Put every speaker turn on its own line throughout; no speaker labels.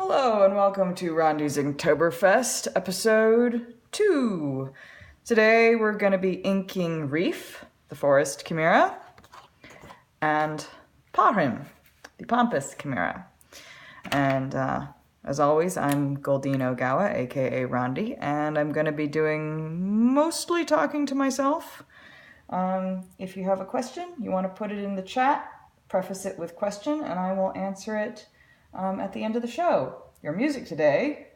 Hello and welcome to Rhondi's Inktoberfest, episode 2. Today we're going to be inking Rheef, the forest chimera, and Parhim, the pampas chimera. And as always, I'm Goldine Ogawa, aka Rhondi, and I'm going to be doing mostly talking to myself. If you have a question, you want to put it in the chat, preface it with question, and I will answer it at the end of the show. Your music today,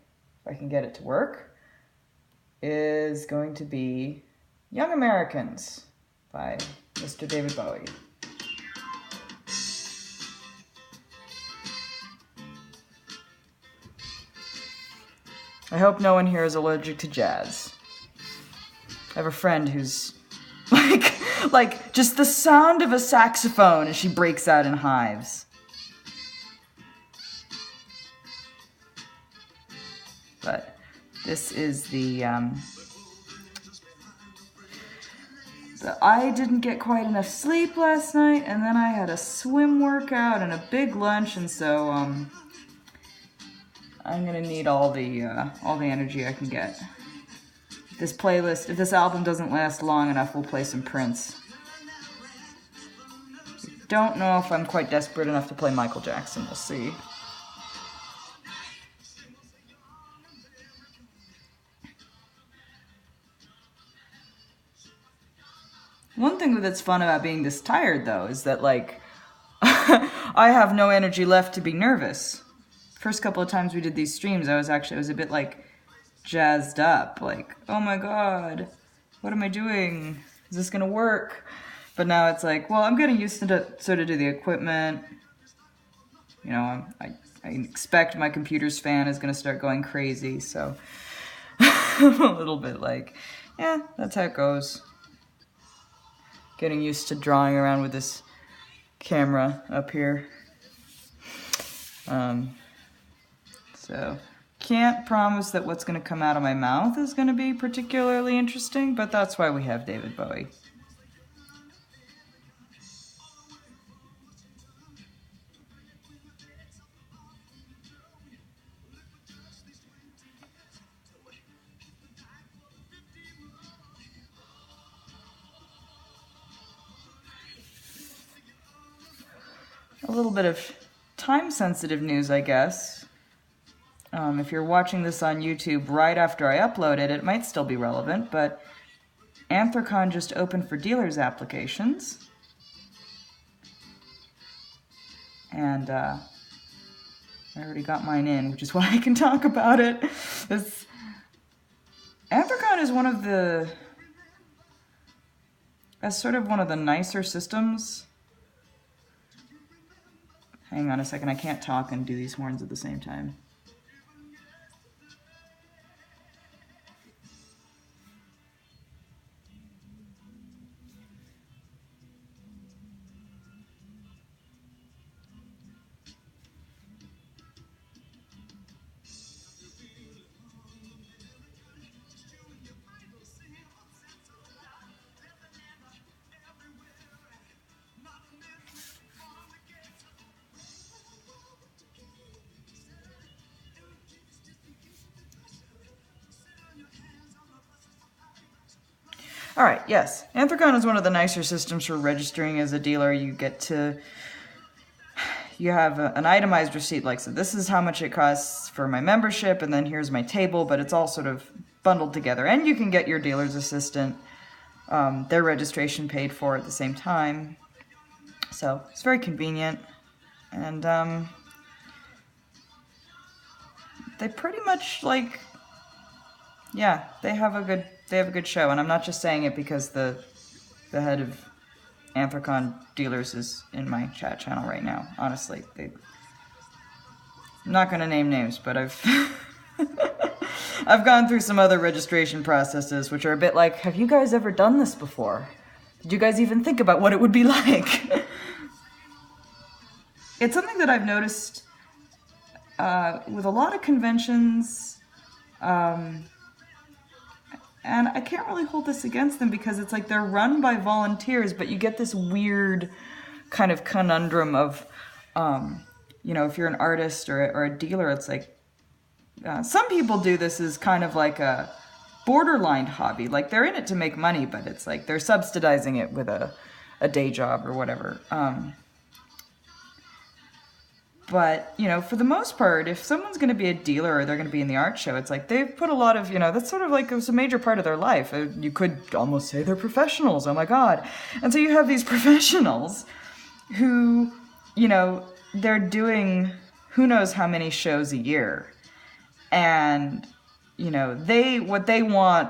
if I can get it to work, is going to be Young Americans by Mr. David Bowie. I hope no one here is allergic to jazz. I have a friend who's like just the sound of a saxophone and she breaks out in hives. But this is the I didn't get quite enough sleep last night, and then I had a swim workout and a big lunch, and so I'm gonna need all the energy I can get. This playlist, if this album doesn't last long enough, we'll play some Prince. Don't know if I'm quite desperate enough to play Michael Jackson. We'll see. One thing that's fun about being this tired, though, is that, like, I have no energy left to be nervous. First couple of times we did these streams, I was a bit, like, jazzed up. Like, oh my god, what am I doing? Is this gonna work? But now it's like, well, I'm getting used to sort of to the equipment. You know, I expect my computer's fan is gonna start going crazy, so I'm a little bit like, yeah, that's how it goes. Getting used to drawing around with this camera up here. So, can't promise that what's going to come out of my mouth is going to be particularly interesting, but that's why we have David Bowie. A little bit of time-sensitive news, I guess. If you're watching this on YouTube right after I upload it, it might still be relevant, but Anthrocon just opened for dealers applications. And I already got mine in, which is why I can talk about it. Anthrocon is one of the nicer systems. Hang on a second, I can't talk and do these horns at the same time. All right, yes. Anthrocon is one of the nicer systems for registering as a dealer. You have an itemized receipt, like, so this is how much it costs for my membership, and then here's my table, but it's all sort of bundled together. And you can get your dealer's assistant, their registration paid for at the same time. So it's very convenient. And they pretty much, like, yeah, they have a good show, and I'm not just saying it because the head of Anthrocon dealers is in my chat channel right now. Honestly, I'm not going to name names, but I've I've gone through some other registration processes which are a bit like, have you guys ever done this before? Did you guys even think about what it would be like? It's something that I've noticed with a lot of conventions. And I can't really hold this against them because it's like they're run by volunteers, but you get this weird kind of conundrum of, you know, if you're an artist or a dealer, it's like some people do this as kind of like a borderline hobby. Like they're in it to make money, but it's like they're subsidizing it with a day job or whatever. But, you know, for the most part, if someone's going to be a dealer or they're going to be in the art show, it's like they've put a lot of, you know, that's sort of like it's a major part of their life. You could almost say they're professionals. Oh my God. And so you have these professionals who, you know, they're doing who knows how many shows a year. And, you know, what you want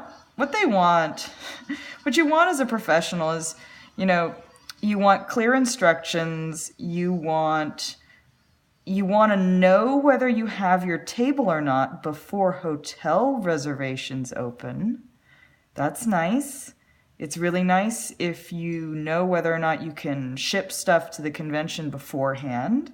as a professional is, you know, you want clear instructions, you want to know whether you have your table or not before hotel reservations open. That's nice. It's really nice if you know whether or not you can ship stuff to the convention beforehand.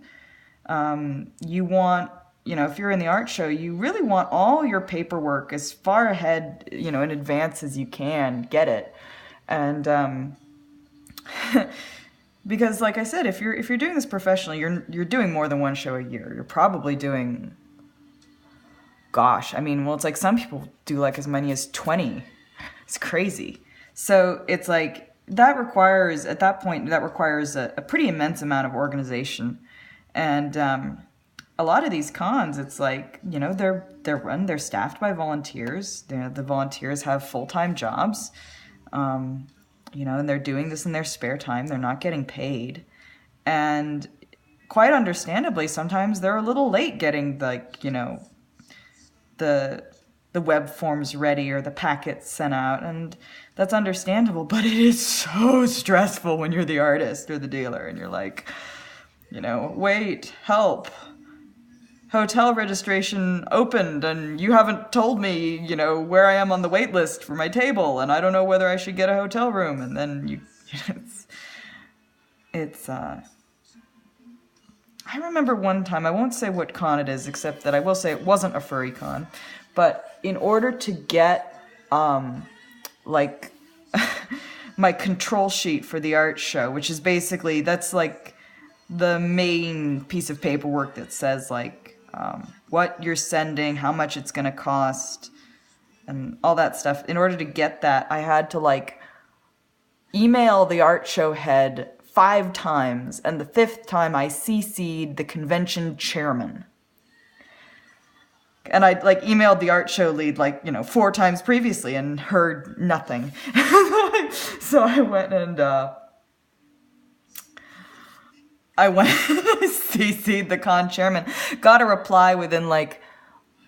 You want, you know, if you're in the art show, you really want all your paperwork as far ahead, you know, in advance as you can. Get it. And because, like I said, if you're doing this professionally, you're doing more than one show a year. You're probably doing, gosh, I mean, well, it's like some people do like as many as 20. It's crazy. So it's like that requires a pretty immense amount of organization, and a lot of these cons, it's like, you know, they're staffed by volunteers. The volunteers have full-time jobs. You know, and they're doing this in their spare time. They're not getting paid. And quite understandably, sometimes they're a little late getting, like, you know, the web forms ready or the packets sent out. And that's understandable, but it is so stressful when you're the artist or the dealer and you're like, you know, wait, help. Hotel registration opened and you haven't told me, you know, where I am on the wait list for my table, and I don't know whether I should get a hotel room. And then I remember one time, I won't say what con it is, except that I will say it wasn't a furry con, but in order to get, like, my control sheet for the art show, which is basically, that's like the main piece of paperwork that says, like, what you're sending, how much it's going to cost, and all that stuff. In order to get that, I had to, like, email the art show head 5 times, and the 5th time I CC'd the convention chairman. And I, like, emailed the art show lead, like, you know, 4 times previously and heard nothing. So I went and CC'd the con chairman, got a reply within like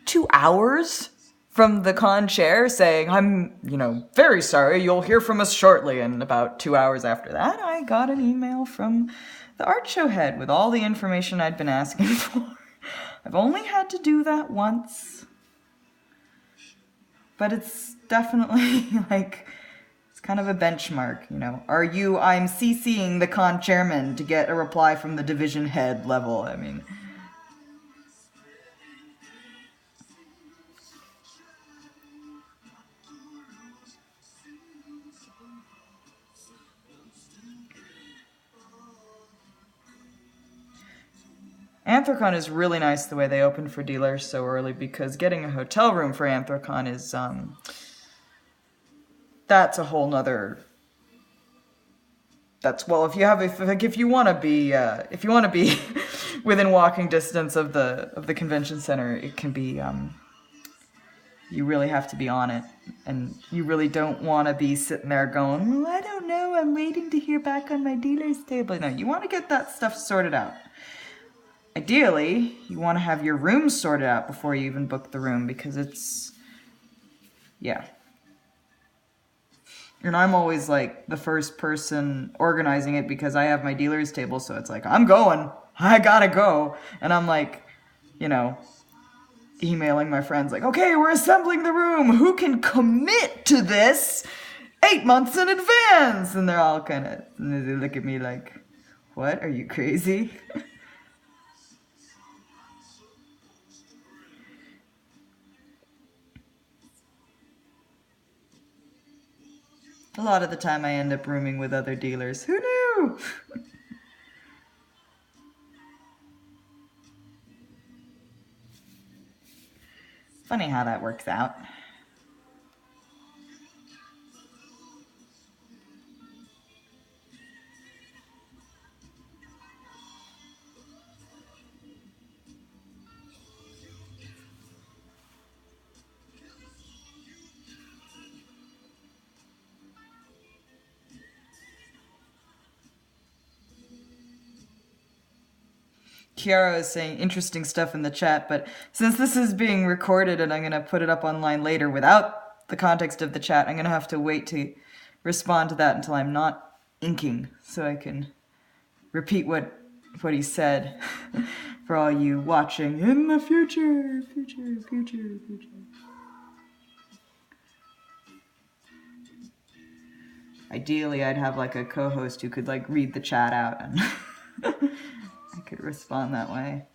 2 hours from the con chair saying, I'm, you know, very sorry, you'll hear from us shortly. And about 2 hours after that, I got an email from the art show head with all the information I'd been asking for. I've only had to do that once, but it's definitely like, it's kind of a benchmark, you know. I'm CCing the con chairman to get a reply from the division head level. I mean, Anthrocon is really nice the way they open for dealers so early, because getting a hotel room for Anthrocon is, that's a whole nother, if you want to be within walking distance of the convention center, it can be, you really have to be on it, and you really don't want to be sitting there going, well, I don't know, I'm waiting to hear back on my dealer's table. No, you want to get that stuff sorted out. Ideally, you want to have your room sorted out before you even book the room, because it's, yeah. And I'm always like the first person organizing it because I have my dealer's table, so it's like, I'm going, I gotta go. And I'm like, you know, emailing my friends like, okay, we're assembling the room. Who can commit to this 8 months in advance? And they're all kind of, they look at me like, what, are you crazy? A lot of the time I end up rooming with other dealers. Who knew? Funny how that works out. Kiara is saying interesting stuff in the chat, but since this is being recorded and I'm going to put it up online later without the context of the chat, I'm going to have to wait to respond to that until I'm not inking, so I can repeat what he said for all you watching in the future. Ideally, I'd have like a co-host who could like read the chat out and I could respond that way.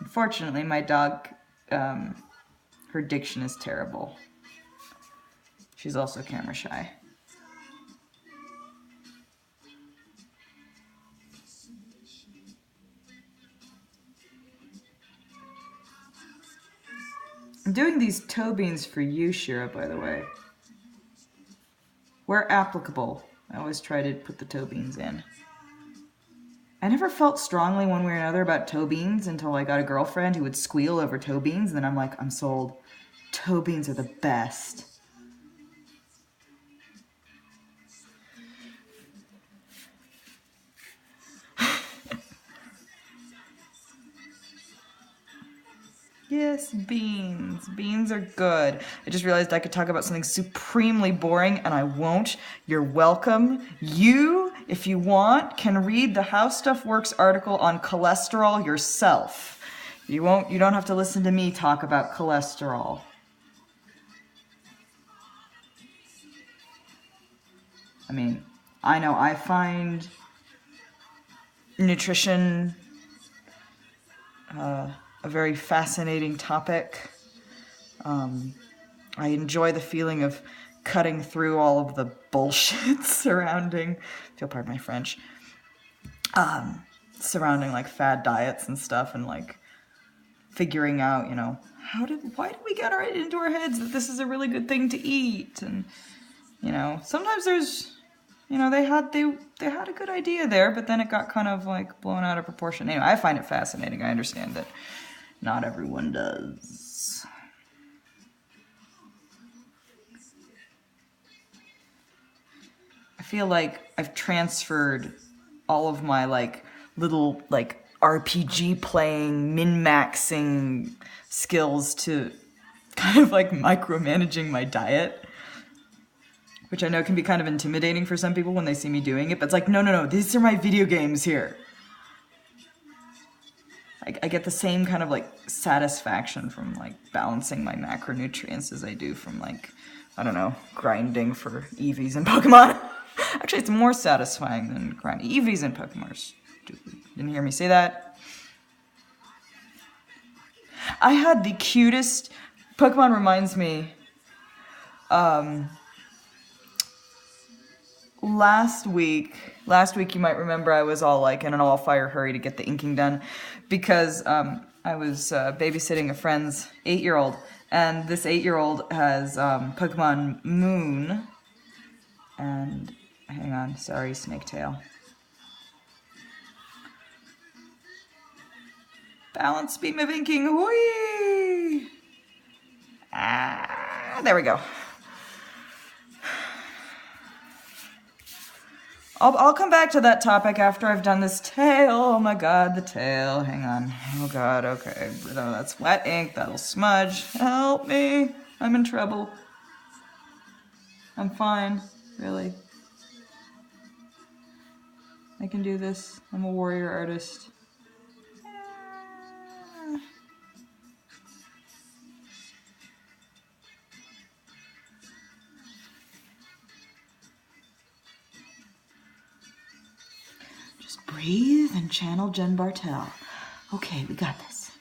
Unfortunately, my dog, her diction is terrible. She's also camera shy. I'm doing these toe beans for you, Shira, by the way. Where applicable, I always try to put the toe beans in. I never felt strongly one way or another about toe beans until I got a girlfriend who would squeal over toe beans, and then I'm like, I'm sold. Toe beans are the best. Yes, beans. Beans are good. I just realized I could talk about something supremely boring, and I won't. You're welcome. You, if you want, can read the How Stuff Works article on cholesterol yourself. You don't have to listen to me talk about cholesterol. I mean, I know I find nutrition a very fascinating topic. I enjoy the feeling of cutting through all of the bullshit surrounding, if you'll pardon my French, surrounding like fad diets and stuff, and like figuring out, you know, why did we get it into our heads that this is a really good thing to eat? And, you know, sometimes there's, you know, they had a good idea there, but then it got kind of like blown out of proportion. Anyway, I find it fascinating. I understand that not everyone does. I feel like I've transferred all of my like little like RPG playing, min-maxing skills to kind of like micromanaging my diet, which I know can be kind of intimidating for some people when they see me doing it, but it's like, no, these are my video games here. I get the same kind of like satisfaction from like balancing my macronutrients as I do from like, I don't know, grinding for EVs in Pokemon. Actually, it's more satisfying than grinding. EVs in Pokemon are stupid. Didn't hear me say that? I had the cutest... Pokemon reminds me... Last week you might remember I was all like in an all-fire hurry to get the inking done because I was babysitting a friend's 8-year-old, and this 8-year-old has Pokemon Moon, and hang on, sorry, Snaketail. Balance beam of inking, whee! There we go. I'll come back to that topic after I've done this tail. Oh my god, the tail. Hang on. Oh god, okay. No, that's wet ink. That'll smudge. Help me. I'm in trouble. I'm fine. Really. I can do this. I'm a warrior artist. Just breathe and channel Jen Bartel. Okay, we got this.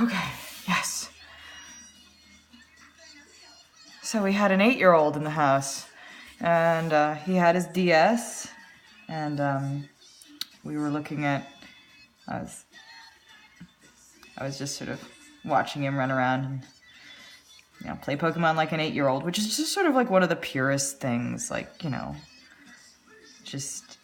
Okay, yes. So we had an 8-year-old in the house, and he had his DS, and we were looking at, I was just sort of watching him run around and, you know, play Pokemon like an 8-year-old, which is just sort of like one of the purest things, like, you know, it's just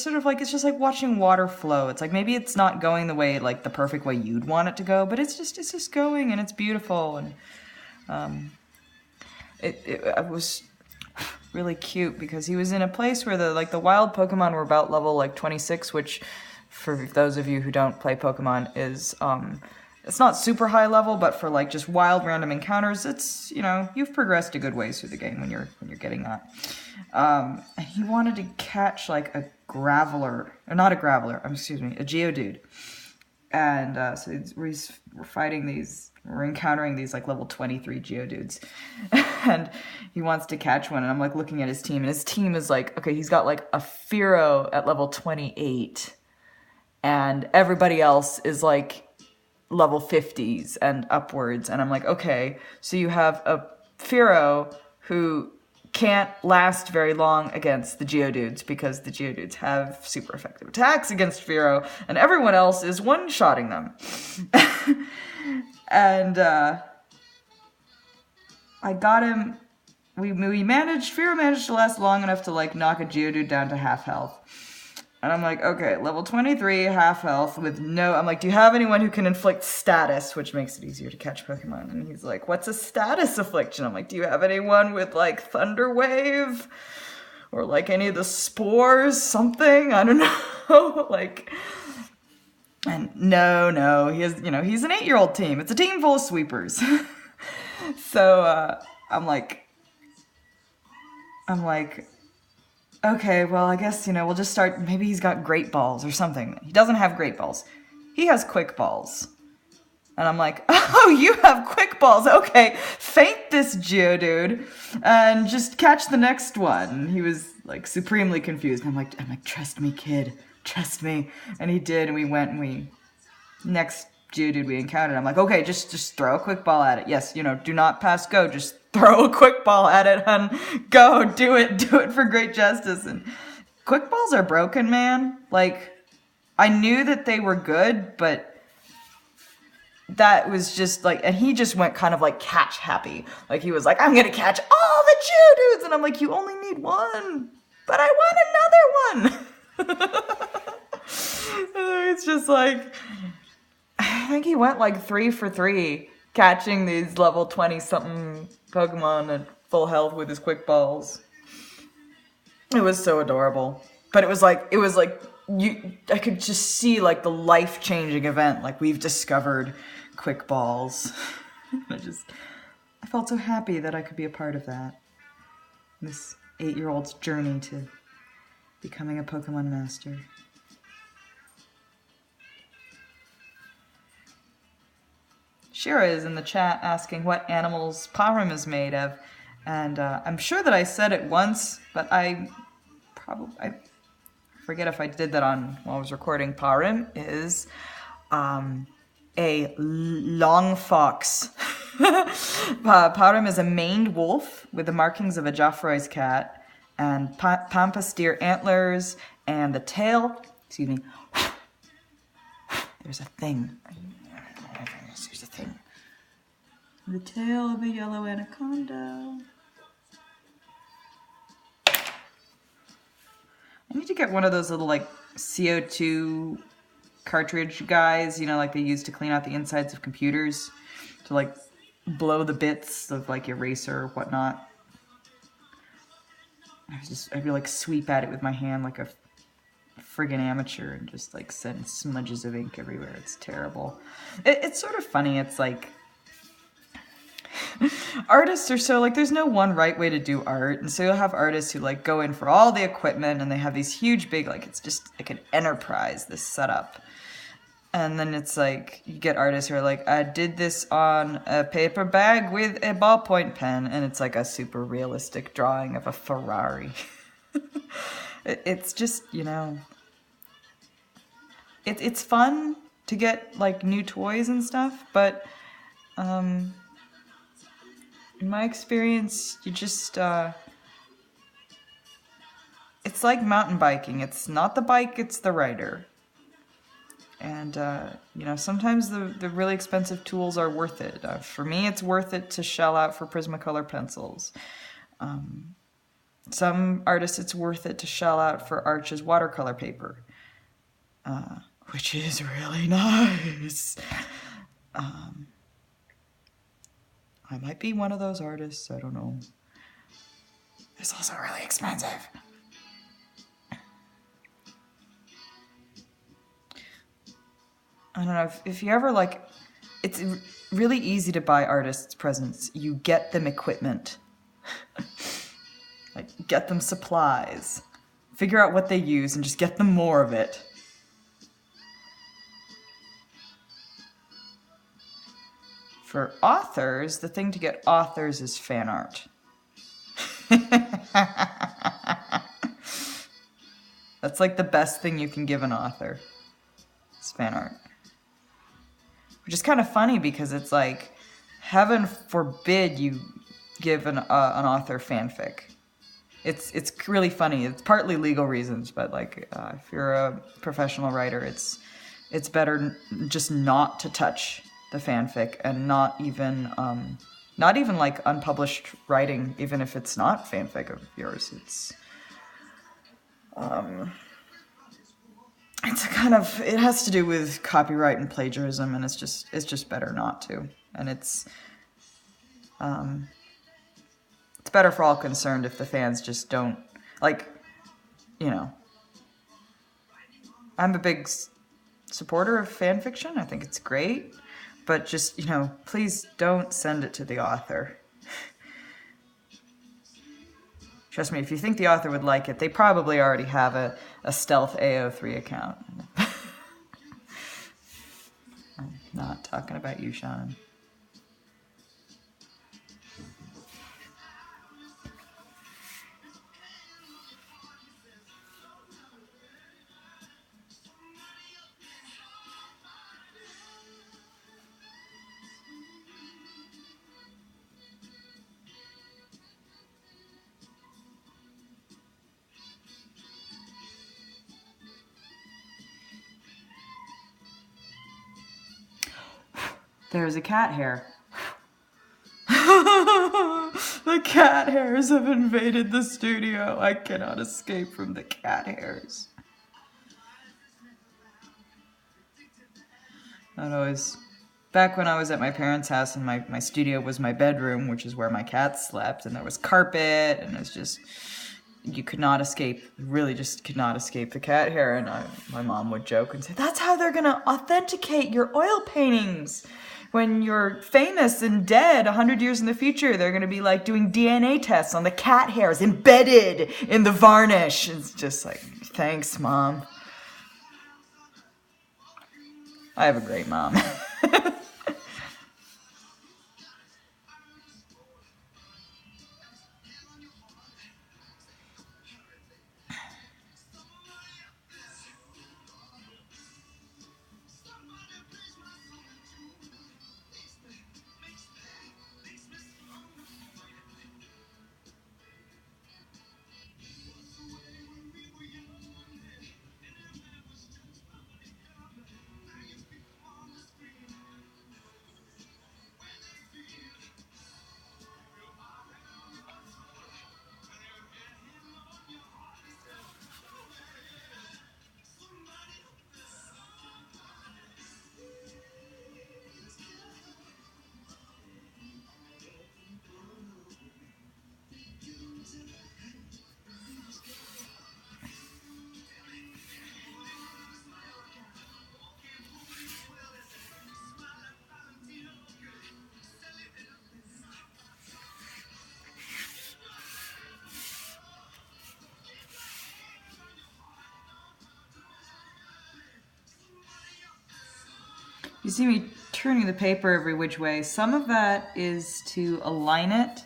sort of like, it's just like watching water flow. It's like, maybe it's not going the way, like the perfect way you'd want it to go, but it's just going, and it's beautiful, and it was really cute because he was in a place where the wild Pokemon were about level like 26, which for those of you who don't play Pokemon is, it's not super high level, but for like just wild random encounters, it's, you know, you've progressed a good ways through the game when you're getting that. And he wanted to catch like a Graveler, or not a Graveler, excuse me, a Geodude. And so we're encountering these like level 23 Geodudes. And he wants to catch one, and I'm like looking at his team, and his team is like, okay, he's got like a Fearow at level 28, and everybody else is like level 50s and upwards. And I'm like, okay, so you have a Fearow who can't last very long against the Geodudes because the Geodudes have super effective attacks against Fearow, and everyone else is one-shotting them. And I got him. Fearow managed to last long enough to like knock a Geodude down to half health. And I'm like, okay, level 23, half health with no... I'm like, do you have anyone who can inflict status, which makes it easier to catch Pokemon? And he's like, what's a status affliction? I'm like, do you have anyone with, like, Thunder Wave? Or, like, any of the spores? Something? I don't know. Like... And no, he has, you know, he's an 8-year-old team. It's a team full of sweepers. So, I'm like... Okay, well, I guess, you know, we'll just start, maybe he's got Great Balls or something. He doesn't have Great Balls. He has Quick Balls. And I'm like, oh, you have Quick Balls. Okay, faint this Geodude and just catch the next one. He was, like, supremely confused. I'm like, trust me, kid. Trust me. And he did, and we went and next Geodude we encountered, I'm like, okay, just throw a Quick Ball at it. Yes, you know, do not pass go, just throw a Quick Ball at it and go, do it for great justice. And Quick Balls are broken, man. Like, I knew that they were good, but that was just like, and he just went kind of like catch happy. Like, he was like, I'm gonna catch all the Geodudes, and I'm like, you only need one, but I want another one. It's just like, I think he went like 3 for 3 catching these level 20-something Pokemon at full health with his Quick Balls. It was so adorable. But it was like I could just see like the life-changing event, like we've discovered Quick Balls. I felt so happy that I could be a part of that. This 8-year-old's journey to becoming a Pokemon master. Shira is in the chat asking what animals Parhim is made of, and I'm sure that I said it once, but I forget if I did that while I was recording. Parhim is a long fox. Parhim is a maned wolf with the markings of a Joffroy's cat, and pampas deer antlers, and the tail. Excuse me. There's a thing. There's a thing. The tail of a yellow anaconda. I need to get one of those little like CO2 cartridge guys, you know, like they use to clean out the insides of computers, to like blow the bits of like eraser or whatnot. I'd be like sweep at it with my hand like a friggin' amateur and just like send smudges of ink everywhere. It's terrible. It's sort of funny. It's like artists are so like, there's no one right way to do art, and so you'll have artists who like go in for all the equipment and they have these huge big, like it's just like an enterprise, this setup. And then it's like you get artists who are like, I did this on a paper bag with a ballpoint pen, and it's like a super realistic drawing of a Ferrari. It's just, you know, it's fun to get like new toys and stuff, but in my experience, you just it's like mountain biking. It's not the bike, it's the rider. And you know, sometimes the really expensive tools are worth it. For me, it's worth it to shell out for Prismacolor pencils. Some artists, it's worth it to shell out for Arch's watercolor paper, which is really nice. I might be one of those artists, I don't know. It's also really expensive. I don't know, if you ever like, it's really easy to buy artists presents. You get them equipment. Like, get them supplies. Figure out what they use and just get them more of it. For authors, the thing to get authors is fan art. That's like the best thing you can give an author. It's fan art. Which is kind of funny because it's like, heaven forbid you give an author fanfic. It's really funny. It's partly legal reasons, but like if you're a professional writer, it's better just not to touch the fanfic and not even like unpublished writing, even if it's not fanfic of yours. It's a kind of, it has to do with copyright and plagiarism, and it's just better not to. And it's better for all concerned if the fans just don't, like, you know, I'm a big supporter of fan fiction. I think it's great, but just, you know, please don't send it to the author. Trust me, if you think the author would like it, they probably already have a stealth AO3 account. I'm not talking about you, Sean. There's a cat hair. The cat hairs have invaded the studio. I cannot escape from the cat hairs. I'd always, back when I was at my parents' house and my studio was my bedroom, which is where my cats slept, and there was carpet, and it was just, you could not escape, really just could not escape the cat hair. And my mom would joke and say, that's how they're gonna authenticate your oil paintings. When you're famous and dead 100 years in the future, they're going to be like doing DNA tests on the cat hairs embedded in the varnish. It's just like, thanks, Mom. I have a great mom. You see me turning the paper every which way. Some of that is to align it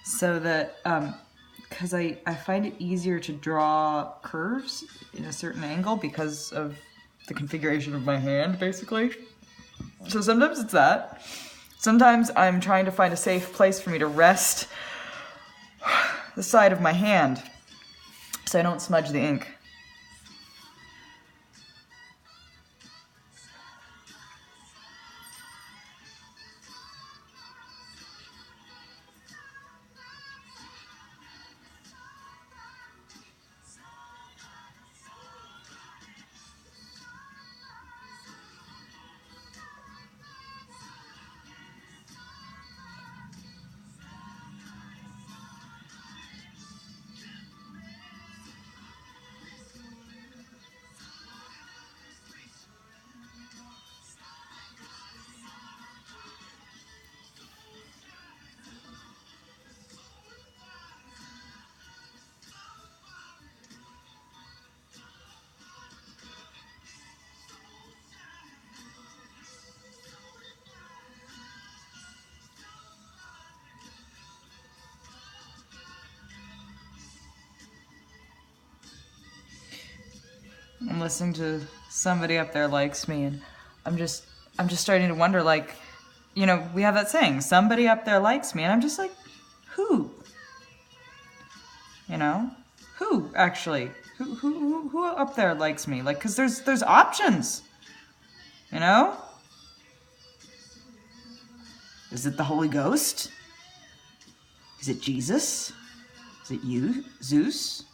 so that, because I find it easier to draw curves in a certain angle because of the configuration of my hand, basically. So sometimes it's that. Sometimes I'm trying to find a safe place for me to rest the side of my hand so I don't smudge the ink. I'm listening to Somebody Up There Likes Me, and I'm just starting to wonder, like, you know, we have that saying, somebody up there likes me, and I'm just like, who? You know? Who, actually? Who up there likes me? Like, 'cause there's options. You know? Is it the Holy Ghost? Is it Jesus? Is it you, Zeus?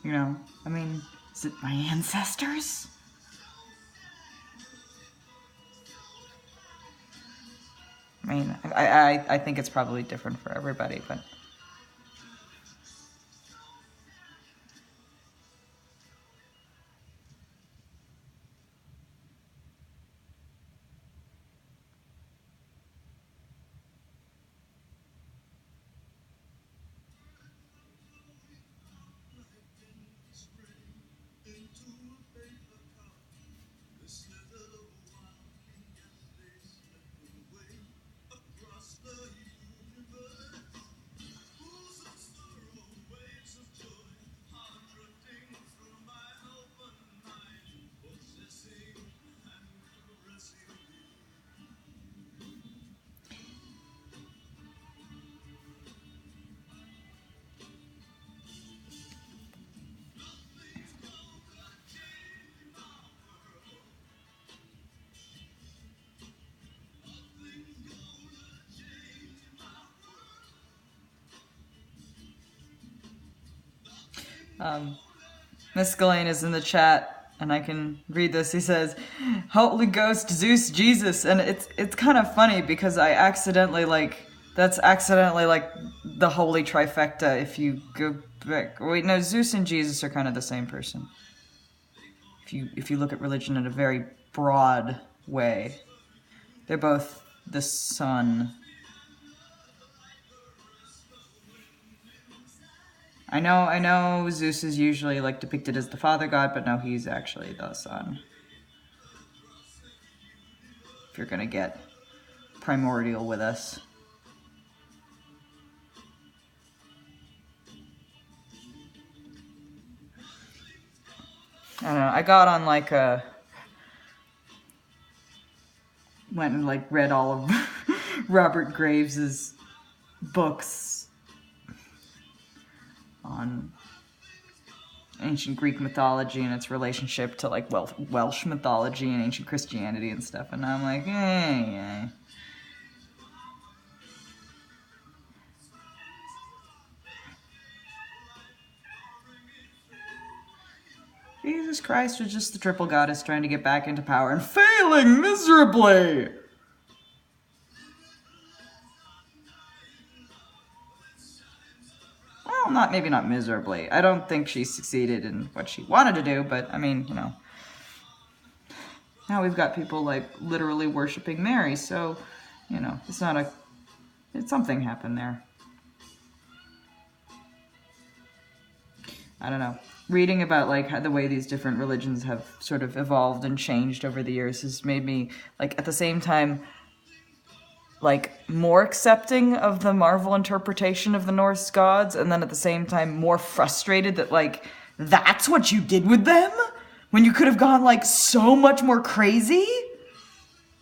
You know, I mean, is it my ancestors? I mean, I think it's probably different for everybody, but... Miss Ghislaine is in the chat, and I can read this. He says, Holy Ghost, Zeus, Jesus. And it's kind of funny because I accidentally, like, that's accidentally, like, the holy trifecta if you go back. Wait, no, Zeus and Jesus are kind of the same person. If you look at religion in a very broad way. They're both the sun. I know Zeus is usually, like, depicted as the father god, but no, he's actually the sun. If you're gonna get primordial with us. I don't know, I got on, like, went and, like, read all of Robert Graves's books on ancient Greek mythology and its relationship to, like, Welsh mythology and ancient Christianity and stuff, and I'm like, eh. Jesus Christ was just the triple goddess trying to get back into power and failing miserably! Well, maybe not miserably. I don't think she succeeded in what she wanted to do, but, I mean, you know. Now we've got people, like, literally worshipping Mary, so, you know, something happened there. I don't know. Reading about, like, how the way these different religions have sort of evolved and changed over the years has made me, like, at the same time, like more accepting of the Marvel interpretation of the Norse gods, and then at the same time more frustrated that like that's what you did with them when you could have gone like so much more crazy.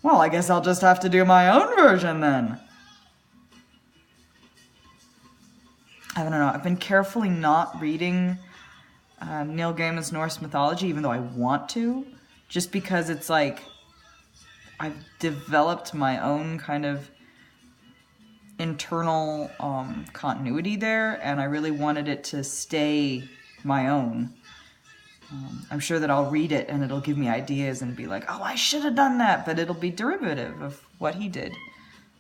Well, I guess I'll just have to do my own version then. I don't know. I've been carefully not reading Neil Gaiman's Norse mythology, even though I want to, just because it's like I've developed my own kind of internal continuity there, and I really wanted it to stay my own. I'm sure that I'll read it and it'll give me ideas and be like, oh, I should have done that, but it'll be derivative of what he did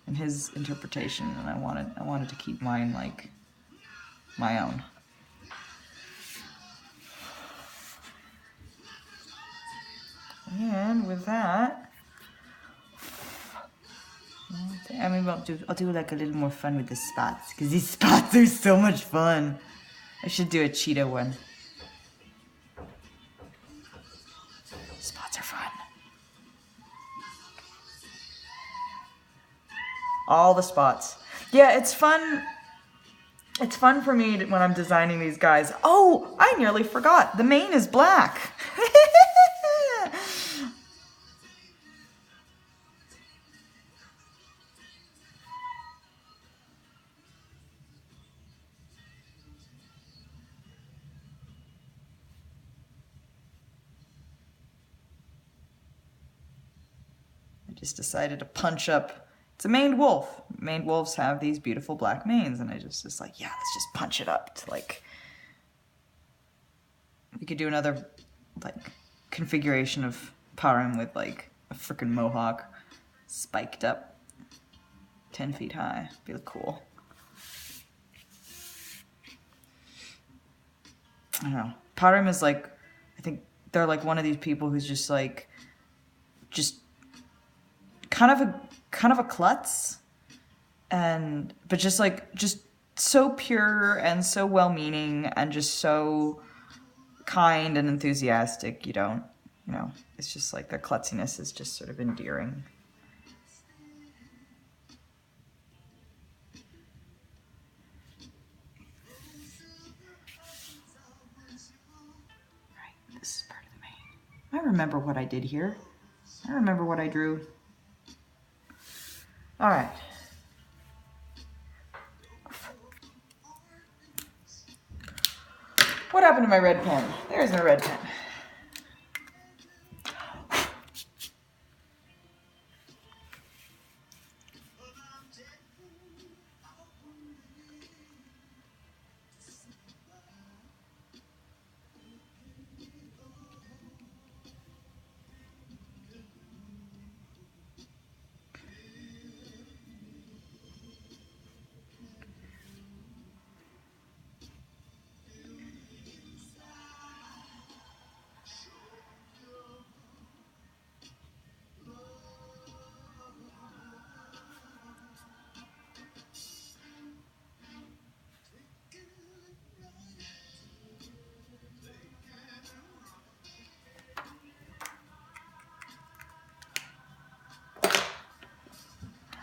and his interpretation, and I wanted to keep mine like my own. And with that, I mean, I'll do like a little more fun with the spots, because these spots are so much fun. I should do a cheetah one. Spots are fun. All the spots. Yeah, it's fun. It's fun for me when I'm designing these guys. Oh, I nearly forgot. The mane is black. Just decided to punch up. It's a maned wolf. Maned wolves have these beautiful black manes, and I just like, yeah, let's just punch it up to like. We could do another like configuration of Parhim with like a freaking mohawk, spiked up, 10 feet high. Be cool. I don't know. Parhim is like, I think they're like one of these people who's just like, just kind of a klutz, but just so pure and so well-meaning and just so kind and enthusiastic. It's just like their klutziness is just sort of endearing. Right, this is part of the mane. I remember what I did here. I remember what I drew. All right. What happened to my red pen? There's my red pen.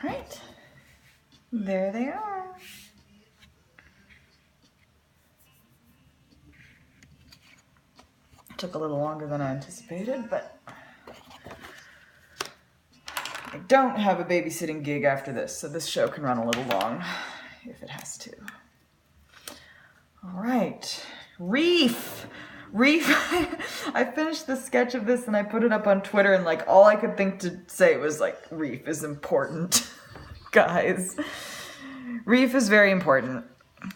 Right, there they are. Took a little longer than I anticipated, but I don't have a babysitting gig after this, so this show can run a little long if it has to. All right, Rheef. I finished the sketch of this and I put it up on Twitter, and like all I could think to say was like, Rheef is important. Guys, Rheef is very important.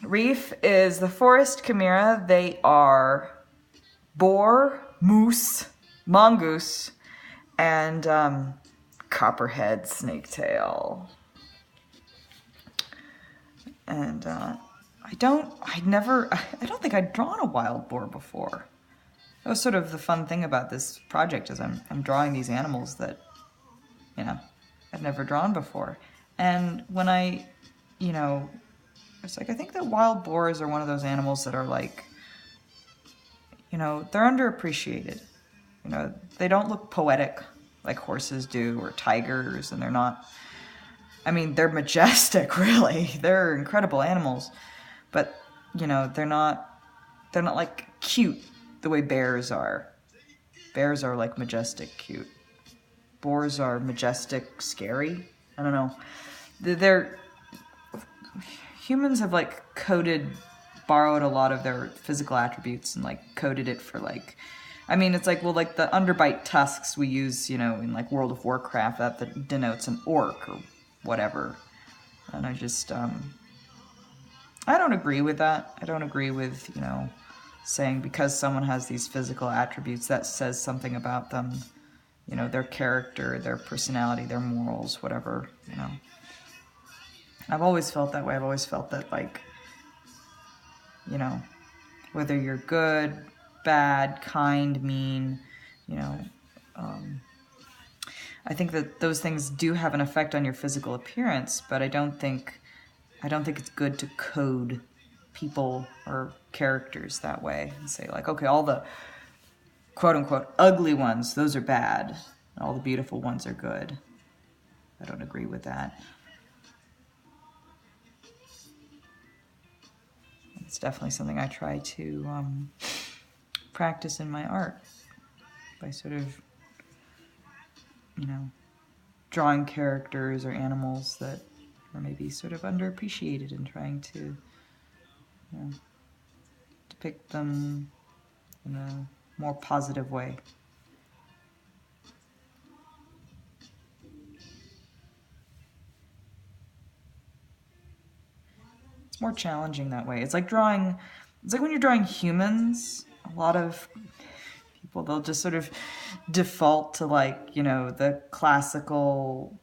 Rheef is the forest chimera. They are boar, moose, mongoose, and copperhead snaketail. And I don't think I'd drawn a wild boar before. That was sort of the fun thing about this project, is I'm drawing these animals that, I've never drawn before. And when it's like, I think that wild boars are one of those animals that are like, they're underappreciated. They don't look poetic like horses do, or tigers, and they're not I mean, they're majestic, really. They're incredible animals. But, you know, they're not like cute the way bears are. Bears are like majestic cute. Boars are majestic scary. I don't know. They're humans have like borrowed a lot of their physical attributes and like coded it for like, I mean, it's like, well, like the underbite tusks we use, you know, in like World of Warcraft, that denotes an orc or whatever. And I just, I don't agree with that. I don't agree with, you know, saying because someone has these physical attributes, that says something about them, you know, their character, their personality, their morals, whatever, you know. I've always felt that way. I've always felt that, like, you know, whether you're good, bad, kind, mean, you know, I think that those things do have an effect on your physical appearance, but I don't think it's good to code people or characters that way and say like, okay, all the quote unquote ugly ones, those are bad, and all the beautiful ones are good. I don't agree with that. It's definitely something I try to practice in my art by sort of, you know, drawing characters or animals that are maybe sort of underappreciated and trying to, you know, depict them in a more positive way. It's more challenging that way. It's like when you're drawing humans, a lot of people, they'll just sort of default to like, you know, the classical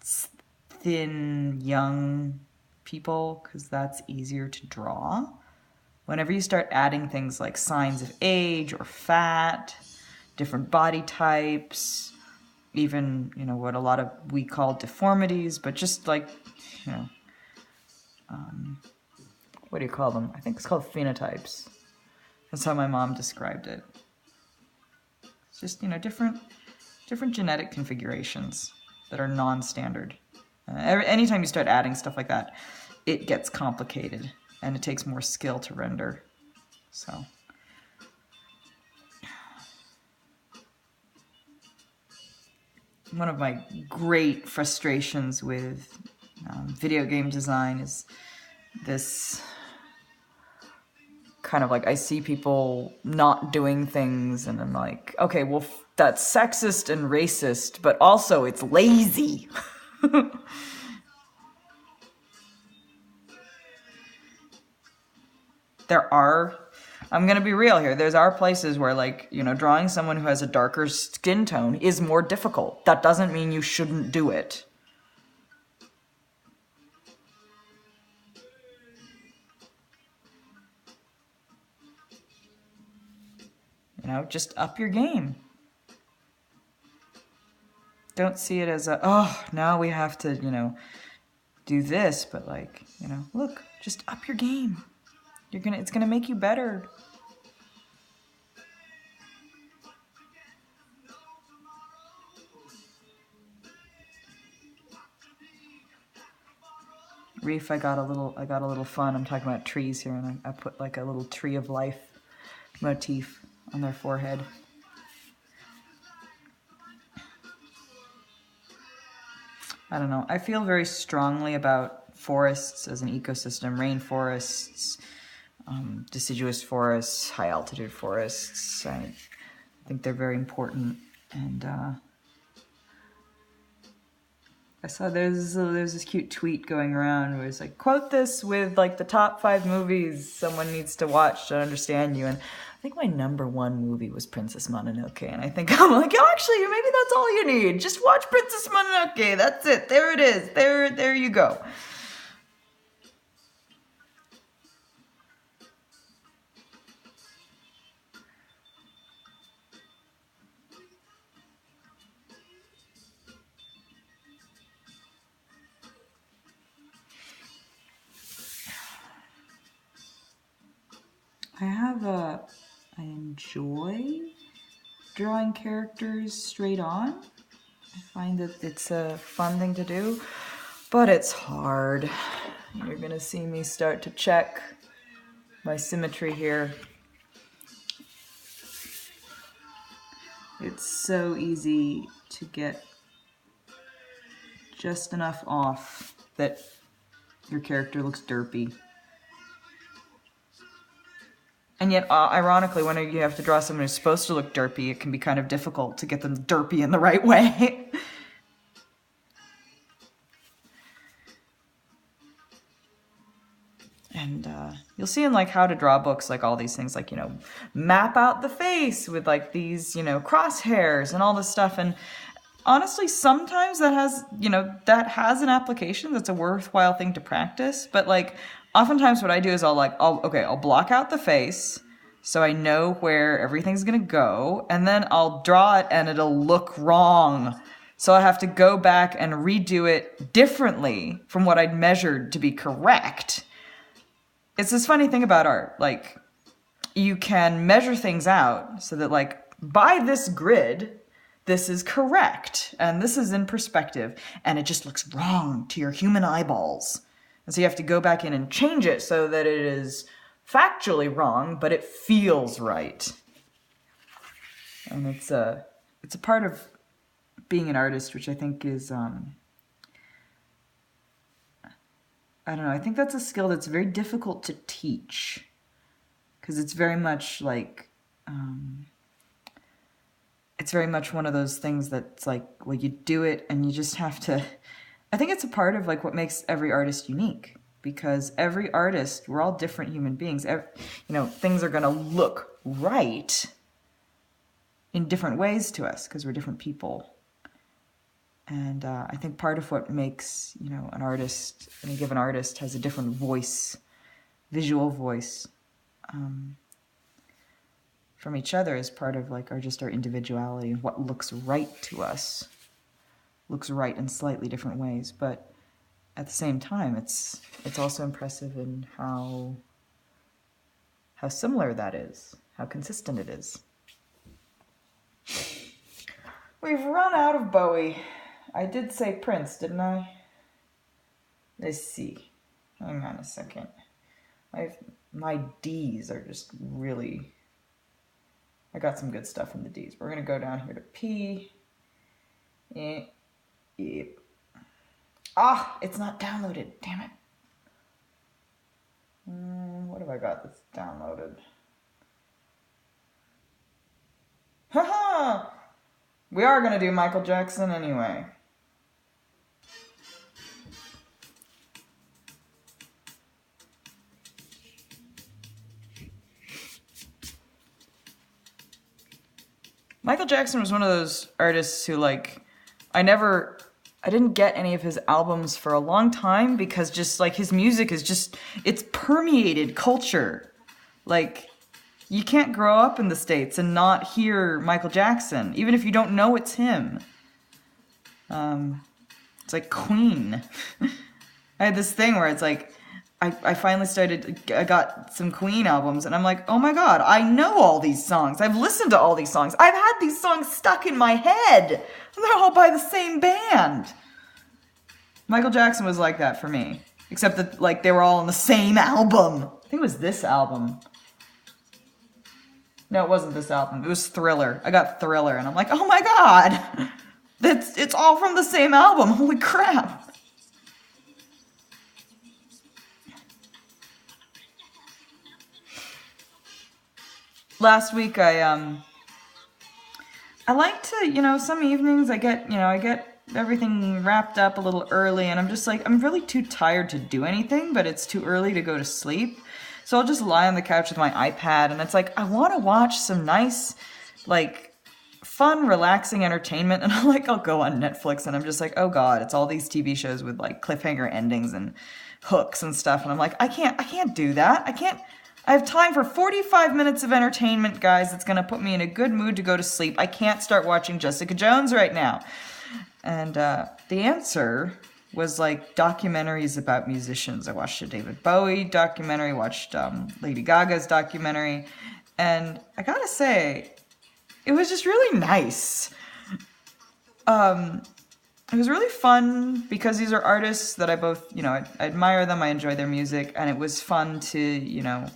thin, young people because that's easier to draw. Whenever you start adding things like signs of age or fat, different body types, even, you know, what a lot of we call deformities, but just like, you know, what do you call them? I think it's called phenotypes. That's how my mom described it. It's just, you know, different genetic configurations that are non-standard. Anytime you start adding stuff like that, it gets complicated and it takes more skill to render. So one of my great frustrations with video game design is this kind of like, I see people not doing things and I'm like, okay, well, that's sexist and racist, but also it's lazy. I'm gonna be real here, there are places where, like, you know, drawing someone who has a darker skin tone is more difficult. That doesn't mean you shouldn't do it. You know, just up your game. Don't see it as a, oh, now we have to, you know, do this, but like, you know, look, just up your game. It's gonna make you better. Rheef, I got a little fun. I'm talking about trees here, and I put like a little tree of life motif on their forehead. I don't know. I feel very strongly about forests as an ecosystem, rainforests, deciduous forests, high altitude forests. I think they're very important. And I saw there's this cute tweet going around where it's like, quote this with like the top 5 movies someone needs to watch to understand you. And I think my #1 movie was Princess Mononoke, and I think I'm like, oh, actually, maybe that's all you need. Just watch Princess Mononoke. That's it. There it is. There you go. I enjoy drawing characters straight on. I find that it's a fun thing to do. But it's hard. You're gonna see me start to check my symmetry here. It's so easy to get just enough off that your character looks derpy. And yet, ironically, when you have to draw someone who's supposed to look derpy, it can be kind of difficult to get them derpy in the right way. And you'll see in like how to draw books, like all these things, like, you know, map out the face with like these, you know, crosshairs and all this stuff. And honestly, sometimes that has, you know, that has an application. That's a worthwhile thing to practice. But like, oftentimes what I do is I'll block out the face so I know where everything's gonna go, and then I'll draw it and it'll look wrong. So I have to go back and redo it differently from what I'd measured to be correct. It's this funny thing about art, like, you can measure things out so that, like, by this grid, this is correct, and this is in perspective, and it just looks wrong to your human eyeballs. And so you have to go back in and change it so that it is factually wrong, but it feels right. And it's a part of being an artist, which I think is, I don't know, I think that's a skill that's very difficult to teach, because it's very much like, it's very much one of those things that's like, well, you do it and you just have to, I think it's a part of like what makes every artist unique, because every artist, we're all different human beings. You know, things are going to look right in different ways to us because we're different people. And I think part of what makes, you know, an artist, any given artist has a different voice, visual voice, from each other is part of like our individuality. What looks right to us looks right in slightly different ways, but at the same time, it's also impressive in how similar that is, how consistent it is. We've run out of Bowie. I did say Prince, didn't I? Let's see. Hang on a second. My D's are just really... I got some good stuff in the D's. We're going to go down here to P. Ah, it's not downloaded. Damn it. What have I got that's downloaded? Haha! We are going to do Michael Jackson anyway. Michael Jackson was one of those artists who, like, I didn't get any of his albums for a long time because just, like, his music is just, it's permeated culture. Like, you can't grow up in the States and not hear Michael Jackson, even if you don't know it's him. It's like Queen. I had this thing where it's like, I finally I got some Queen albums, and I'm like, oh my god, I know all these songs. I've listened to all these songs. I've had these songs stuck in my head. And they're all by the same band. Michael Jackson was like that for me. Except that, like, they were all on the same album. I think it was this album. No, it wasn't this album. It was Thriller. I got Thriller, and I'm like, oh my god! It's all from the same album. Holy crap. Last week I like to, you know, some evenings I get everything wrapped up a little early, and I'm just like, I'm really too tired to do anything, but it's too early to go to sleep. So I'll just lie on the couch with my iPad, and it's like, I want to watch some nice, like, fun, relaxing entertainment, and I'll go on Netflix, and I'm just like, oh god, it's all these TV shows with, like, cliffhanger endings and hooks and stuff, and I'm like, I can't do that. I have time for 45 minutes of entertainment, guys, that's going to put me in a good mood to go to sleep. I can't start watching Jessica Jones right now. And the answer was, like, documentaries about musicians. I watched a David Bowie documentary, watched Lady Gaga's documentary, and I gotta say, it was just really nice. it was really fun because these are artists that I both, I admire them, I enjoy their music, and it was fun to,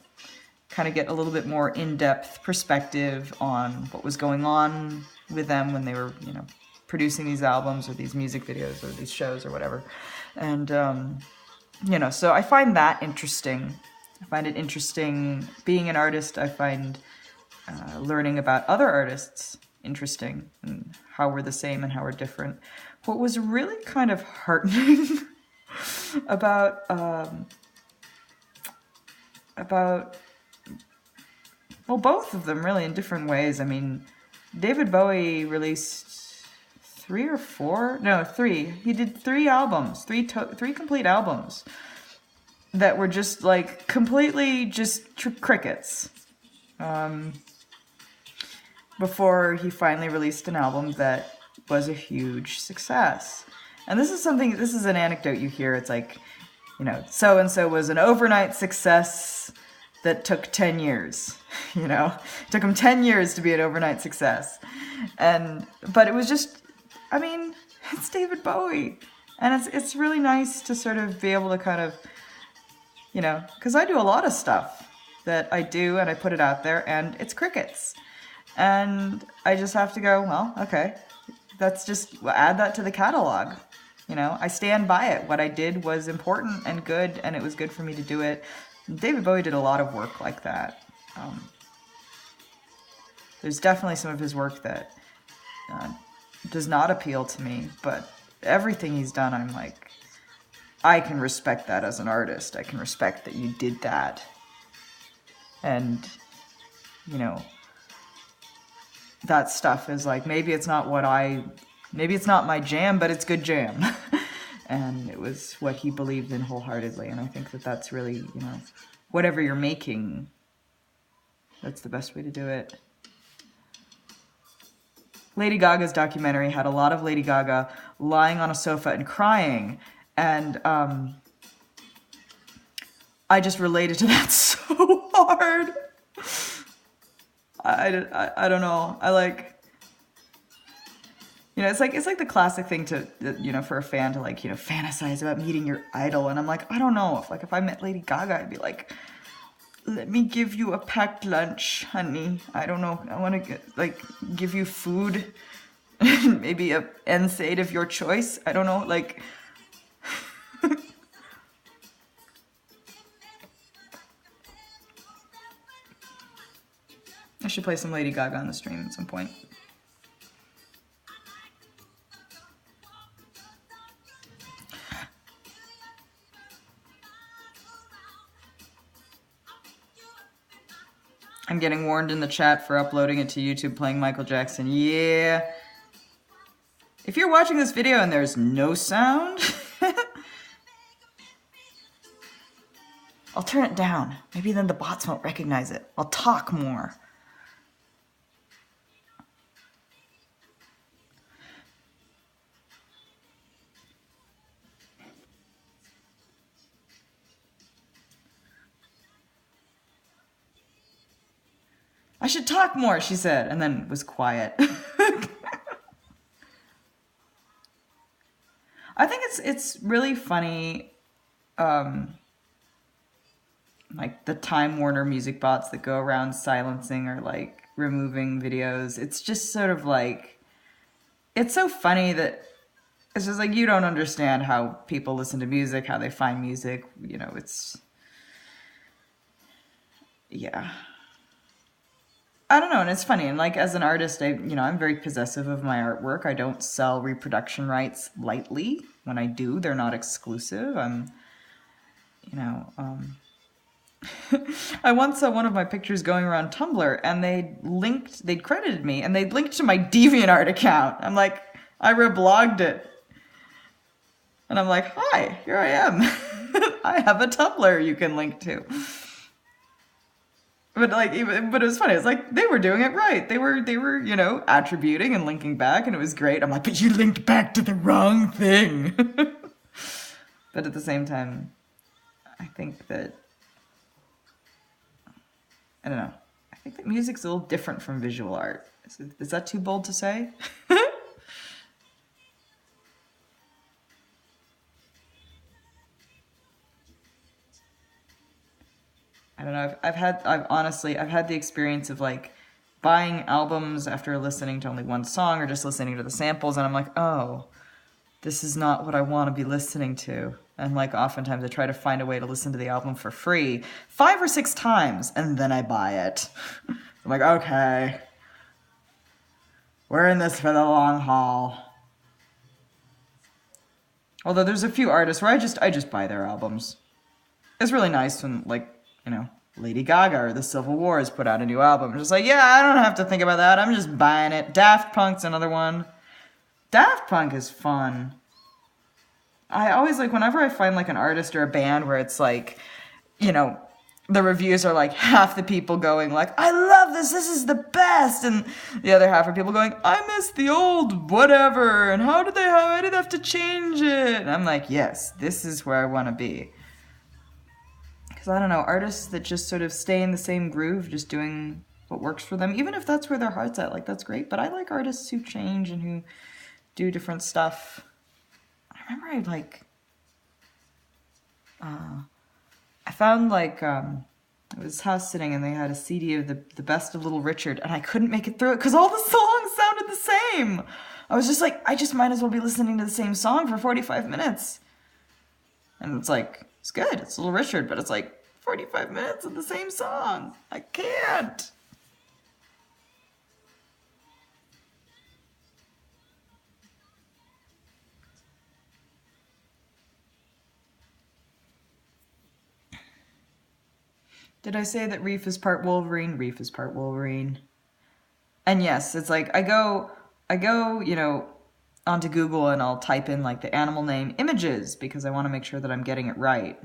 kind of get a little bit more in-depth perspective on what was going on with them when they were, producing these albums or these music videos or these shows or whatever. And, so I find that interesting. I find it interesting being an artist. I find learning about other artists interesting and how we're the same and how we're different. What was really kind of heartening about well, both of them really in different ways. I mean, David Bowie released 3 or 4? No, 3. He did 3 albums, 3 complete albums that were just like completely just crickets. Before he finally released an album that was a huge success. And this is an anecdote you hear. It's like, so-and-so was an overnight success that took 10 years, It took him 10 years to be an overnight success. But it was just, I mean, it's David Bowie. And it's really nice to sort of be able to kind of, because I do a lot of stuff that I do and I put it out there and it's crickets. And I just have to go, well, okay, add that to the catalog. I stand by it. What I did was important and good, and it was good for me to do it. David Bowie did a lot of work like that. There's definitely some of his work that does not appeal to me, but everything he's done, I'm like, I can respect that as an artist. I can respect that you did that. And, that stuff is like, maybe it's not my jam, but it's good jam. And it was what he believed in wholeheartedly. And I think that that's really, whatever you're making, that's the best way to do it. Lady Gaga's documentary had a lot of Lady Gaga lying on a sofa and crying. And I just related to that so hard. I don't know. I like, it's like the classic thing to, for a fan to like, fantasize about meeting your idol. And I'm like, I don't know. If I met Lady Gaga, I'd be like, let me give you a packed lunch, honey. I don't know. I want to give you food, maybe a NSAID of your choice. I don't know. Like, I should play some Lady Gaga on the stream at some point. I'm getting warned in the chat for uploading it to YouTube playing Michael Jackson. Yeah. If you're watching this video and there's no sound, I'll turn it down. Maybe then the bots won't recognize it. I'll talk more. I should talk more, she said, and then was quiet. I think it's really funny, like the Time Warner music bots that go around silencing or like removing videos. It's just sort of like, it's so funny that it's just like, you don't understand how people listen to music, how they find music, yeah. I don't know, and it's funny, and like as an artist, I'm very possessive of my artwork. I don't sell reproduction rights lightly. When I do, they're not exclusive. I once saw one of my pictures going around Tumblr, and they'd credited me, and they'd linked to my DeviantArt account. I'm like, I reblogged it. And I'm like, hi, here I am. I have a Tumblr you can link to. But it was funny. It's like they were doing it right. They were, attributing and linking back, and it was great. I'm like, but you linked back to the wrong thing. But at the same time, I think that, I don't know. I think that music's a little different from visual art. Is that too bold to say? I've had the experience of like buying albums after listening to only one song or just listening to the samples, and I'm like, oh, this is not what I want to be listening to. And like oftentimes I try to find a way to listen to the album for free 5 or 6 times, and then I buy it. I'm like, okay, we're in this for the long haul. Although there's a few artists where I just buy their albums. It's really nice when, like, you know, Lady Gaga or the Civil Wars put out a new album. I'm just like, yeah, I don't have to think about that. I'm just buying it. Daft Punk's another one. Daft Punk is fun. I always like, whenever I find like an artist or a band where it's like, you know, the reviews are like half the people going like, I love this is the best, and the other half are people going, I miss the old whatever, and I did have to change it. And I'm like, yes, this is where I want to be. Because I don't know, artists that just sort of stay in the same groove, just doing what works for them, even if that's where their heart's at, like that's great. But I like artists who change and who do different stuff. I remember I found like, I was house sitting and they had a CD of the best of Little Richard, and I couldn't make it through it because all the songs sounded the same. I was just like, I just might as well be listening to the same song for 45 minutes. And it's like, it's good, it's Little Richard, but it's like 45 minutes of the same song. I can't. Did I say that Rheef is part Wolverine? Rheef is part Wolverine. And yes, it's like I go, you know, onto Google and I'll type in like the animal name images because I want to make sure that I'm getting it right.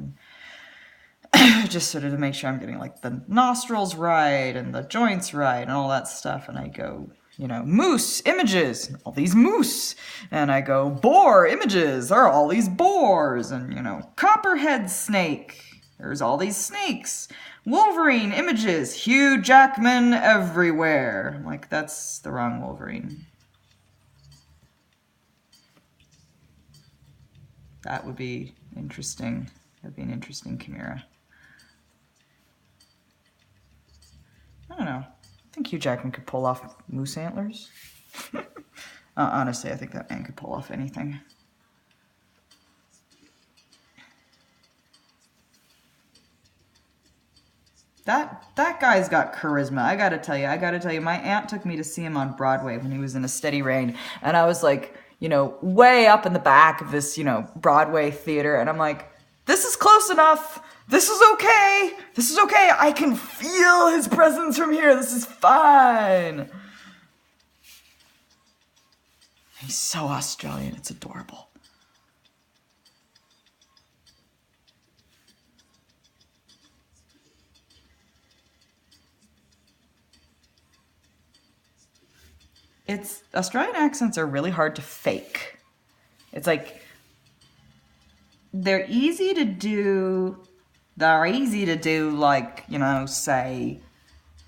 Just sort of to make sure I'm getting like the nostrils right and the joints right and all that stuff. And I go, you know, moose images, all these moose. And I go, boar images, there are all these boars. And, you know, copperhead snake, there's all these snakes. Wolverine images, Hugh Jackman everywhere. I'm like, that's the wrong Wolverine. That would be interesting. That'd be an interesting chimera. I don't know. I think Hugh Jackman could pull off moose antlers. Honestly, I think that man could pull off anything. That guy's got charisma. I gotta tell you, my aunt took me to see him on Broadway when he was in A Steady Rain, and I was like, you know, way up in the back of this, you know, Broadway theater, and I'm like, this is close enough. This is okay. This is okay. I can feel his presence from here. This is fine. He's so Australian. It's adorable. Australian accents are really hard to fake. It's like, they're easy to do, like, you know, say,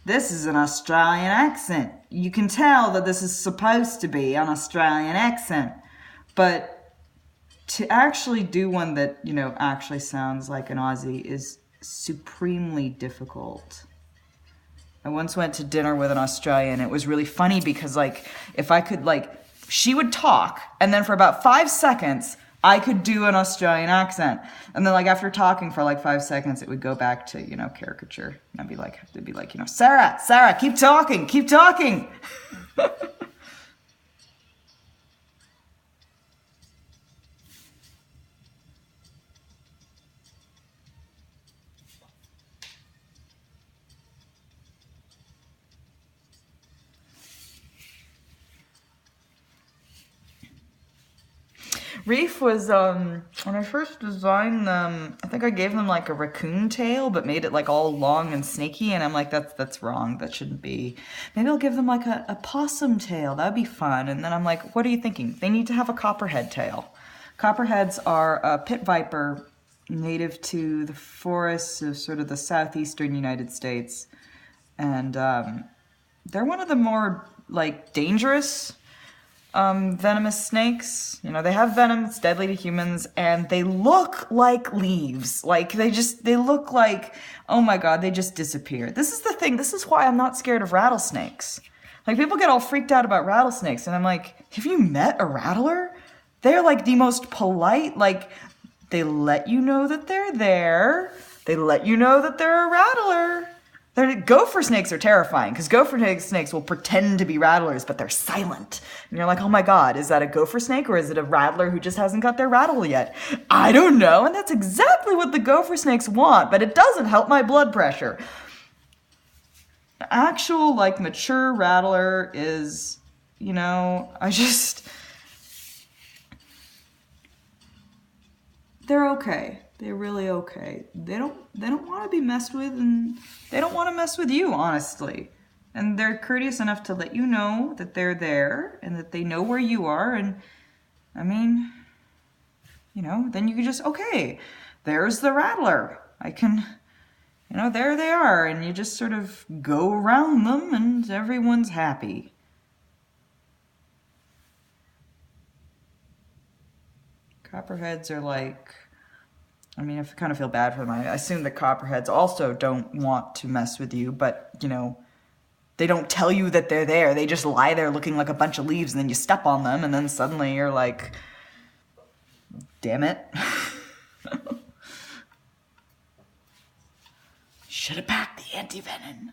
this is an Australian accent. You can tell that this is supposed to be an Australian accent. But to actually do one that, you know, actually sounds like an Aussie is supremely difficult. I once went to dinner with an Australian. It was really funny because, like, if I could, like, she would talk, and then for about 5 seconds, I could do an Australian accent. And then, like, after talking for, like, 5 seconds, it would go back to, you know, caricature. And I'd be like, you know, Sarah, keep talking. Rheef was, when I first designed them, I think I gave them like a raccoon tail, but made it like all long and snaky, and I'm like, that's wrong, that shouldn't be. Maybe I'll give them like a possum tail, that'd be fun. And then I'm like, what are you thinking? They need to have a copperhead tail. Copperheads are a pit viper native to the forests of sort of the southeastern United States. And they're one of the more like dangerous venomous snakes. You know, they have venom, it's deadly to humans, and they look like leaves. Like, they look like, oh my god, they just disappear. This is the thing, this is why I'm not scared of rattlesnakes. Like, people get all freaked out about rattlesnakes, and I'm like, have you met a rattler? They're like the most polite, like, they let you know that they're there. They let you know that they're a rattler. Gopher snakes are terrifying, because gopher snakes will pretend to be rattlers, but they're silent. And you're like, oh my god, is that a gopher snake, or is it a rattler who just hasn't got their rattle yet? I don't know, and that's exactly what the gopher snakes want, but it doesn't help my blood pressure. Actual, like, mature rattler is, you know, they're okay. They're really okay. They don't want to be messed with, and they don't want to mess with you, honestly. And they're courteous enough to let you know that they're there and that they know where you are. And I mean, you know, then you can just, okay, there's the rattler. I can, you know, there they are. And you just sort of go around them and everyone's happy. Copperheads are like, I mean, I kind of feel bad for them. I assume that copperheads also don't want to mess with you, but, you know, they don't tell you that they're there. They just lie there looking like a bunch of leaves, and then you step on them, and then suddenly you're like, damn it. Should have packed the anti-venom.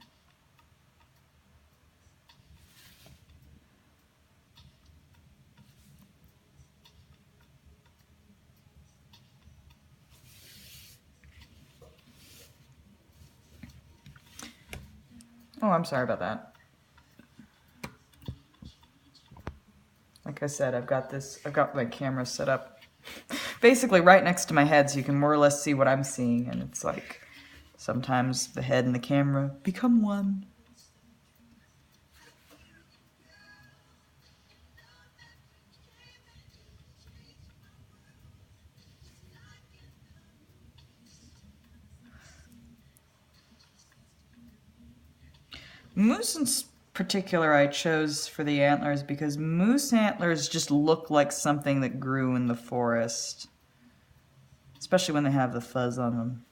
Oh, I'm sorry about that. Like I said, I've got my camera set up basically right next to my head, so you can more or less see what I'm seeing, and it's like sometimes the head and the camera become one. Moose in particular I chose for the antlers because moose antlers just look like something that grew in the forest. Especially when they have the fuzz on them.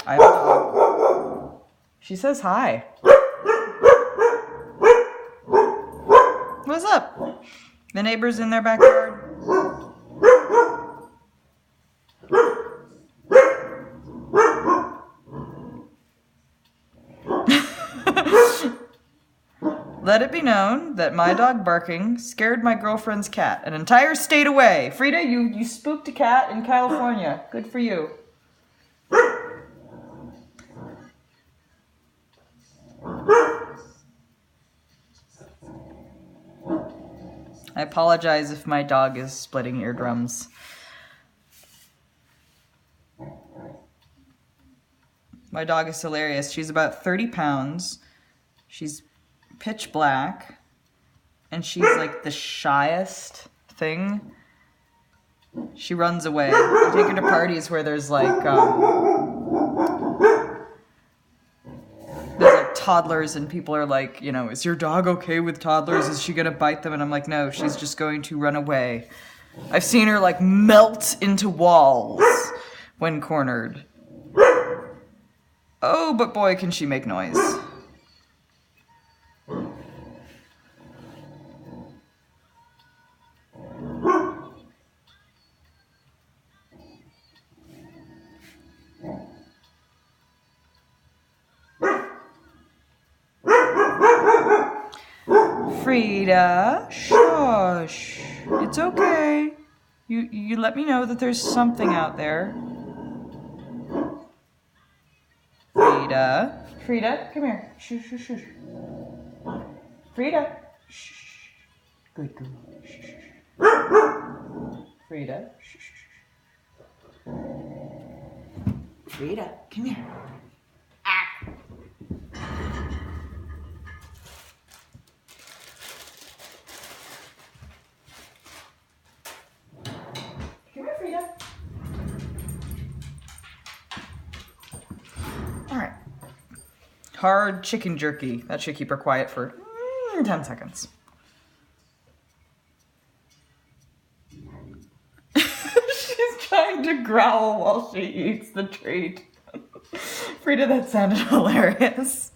I have a dog. She says hi. What's up? The neighbors in their backyard? Let it be known that my dog barking scared my girlfriend's cat an entire state away. Frida, you spooked a cat in California. Good for you. I apologize if my dog is splitting eardrums. My dog is hilarious. She's about 30 pounds. She's pitch black. And she's like the shyest thing. She runs away. I take her to parties where there's like toddlers, and people are like, you know, is your dog okay with toddlers? Is she gonna bite them? And I'm like, no, she's just going to run away. I've seen her like melt into walls when cornered. Oh, but boy, can she make noise. Frida, shush. It's okay. You let me know that there's something out there. Frida, come here. Shh, shh, shh. Frida, shh. Good girl. Shh. Frida, shh, shh. Frida, come here. Ah. Come here, Frida. All right. hard chicken jerky. That should keep her quiet for 10 seconds. She's trying to growl while she eats the treat. Frida, that sounded hilarious.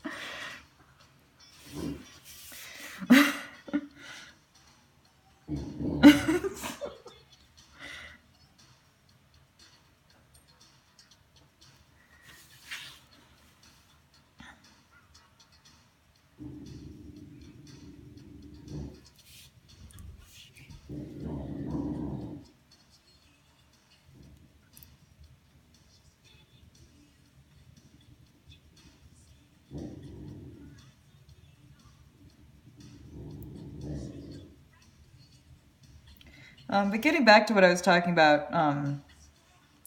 But getting back to what I was talking about,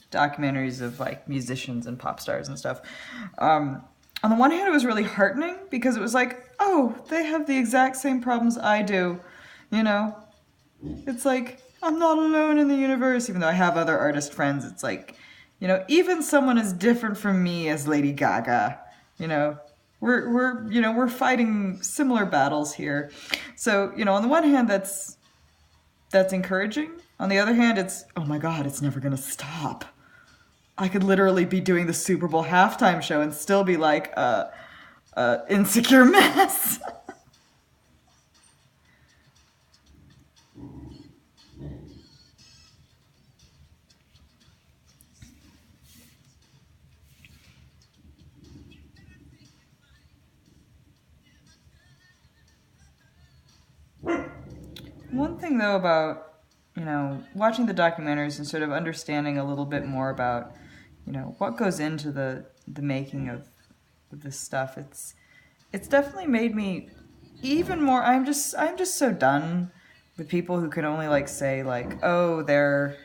documentaries of like musicians and pop stars and stuff. On the one hand, it was really heartening because it was like, oh, they have the exact same problems I do, you know? It's like, I'm not alone in the universe, even though I have other artist friends. It's like, you know, even someone as different from me as Lady Gaga, you know, we're fighting similar battles here. So, you know, on the one hand, that's encouraging. On the other hand, it's, oh my God, it's never gonna stop. I could literally be doing the Super Bowl halftime show and still be like insecure mess. One thing though about, you know, watching the documentaries and sort of understanding a little bit more about, you know, what goes into the making of this stuff, it's definitely made me even more, I'm just so done with people who can only like say like, oh, they're,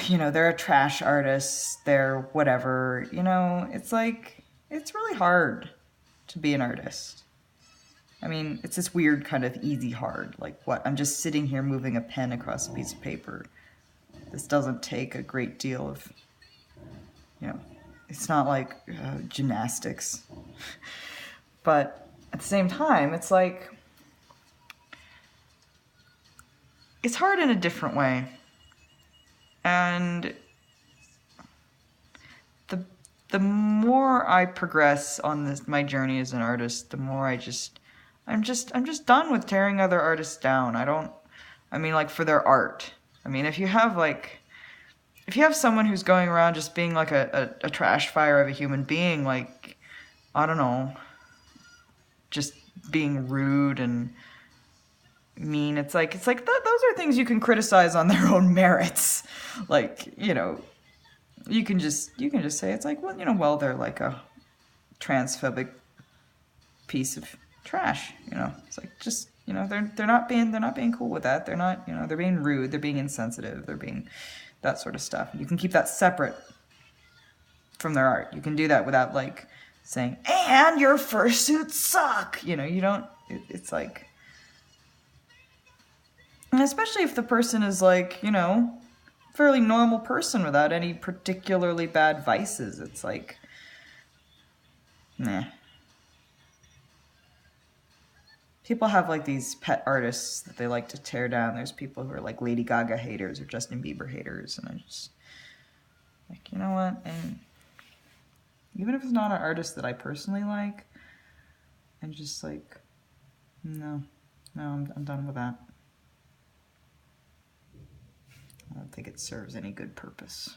you know, they're a trash artist, they're whatever, you know, it's like, it's really hard to be an artist. I mean, it's this weird kind of easy hard, like what, I'm just sitting here moving a pen across a piece of paper. This doesn't take a great deal of, you know, it's not like gymnastics. But at the same time, it's like, it's hard in a different way. And the more I progress on this my journey as an artist, the more I'm just done with tearing other artists down. I mean like for their art. I mean if you have someone who's going around just being like a trash fire of a human being, like, I don't know, just being rude and mean, it's like those are things you can criticize on their own merits. Like, you know, you can just say it's like, well, you know, well, they're like a transphobic piece of trash, you know. It's like, just, you know, they're not being cool with that. They're not, you know, they're being rude, they're being insensitive, they're being that sort of stuff. You can keep that separate from their art. You can do that without like saying, and your fursuits suck. You know, you don't, it's like, and especially if the person is like, you know, fairly normal person without any particularly bad vices. It's like, nah. People have like these pet artists that they like to tear down. There's people who are like Lady Gaga haters or Justin Bieber haters, and I just like, you know what? And even if it's not an artist that I personally like, I'm just like, no, I'm done with that. I don't think it serves any good purpose.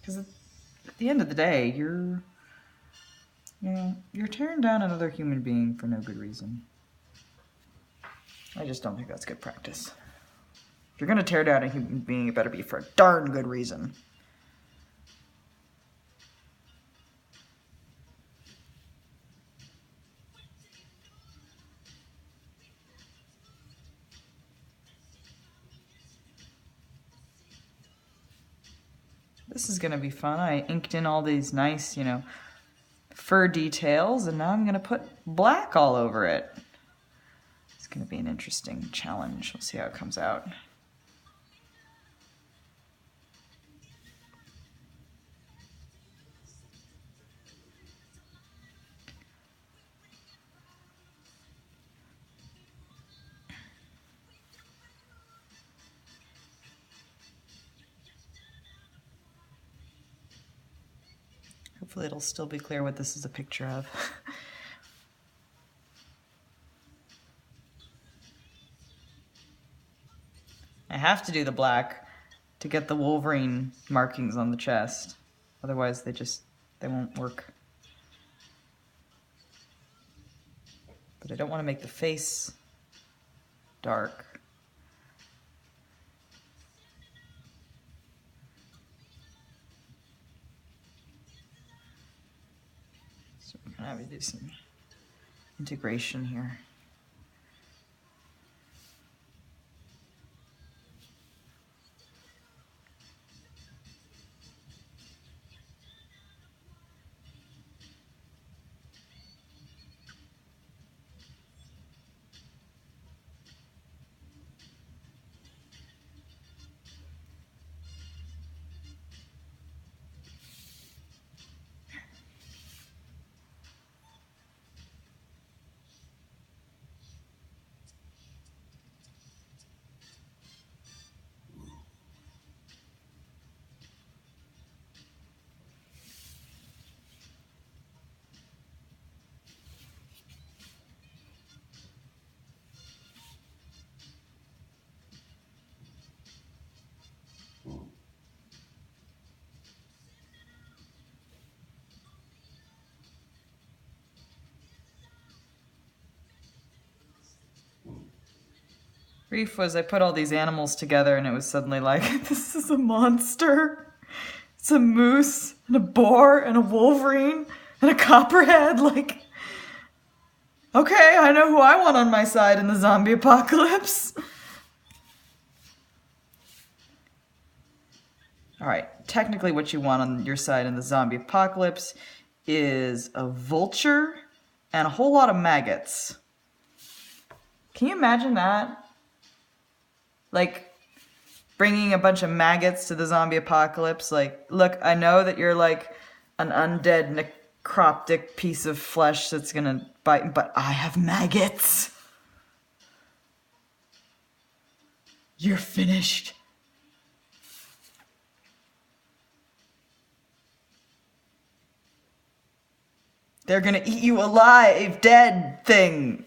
Because at the end of the day, you're tearing down another human being for no good reason. I just don't think that's good practice. If you're gonna tear down a human being, it better be for a darn good reason. This is gonna be fun. I inked in all these nice, you know, fur details, and now I'm gonna put black all over it. It's gonna be an interesting challenge. We'll see how it comes out. Hopefully it'll still be clear what this is a picture of. I have to do the black to get the Wolverine markings on the chest. Otherwise they won't work. But I don't want to make the face dark. So we're gonna have to do some integration here. Rheef was I put all these animals together and it was suddenly like, this is a monster. It's a moose and a boar and a wolverine and a copperhead. Like, okay, I know who I want on my side in the zombie apocalypse. All right, technically what you want on your side in the zombie apocalypse is a vulture and a whole lot of maggots. Can you imagine that? Like, bringing a bunch of maggots to the zombie apocalypse. Like, look, I know that you're like an undead necroptic piece of flesh that's gonna bite, but I have maggots. You're finished. They're gonna eat you alive, dead thing.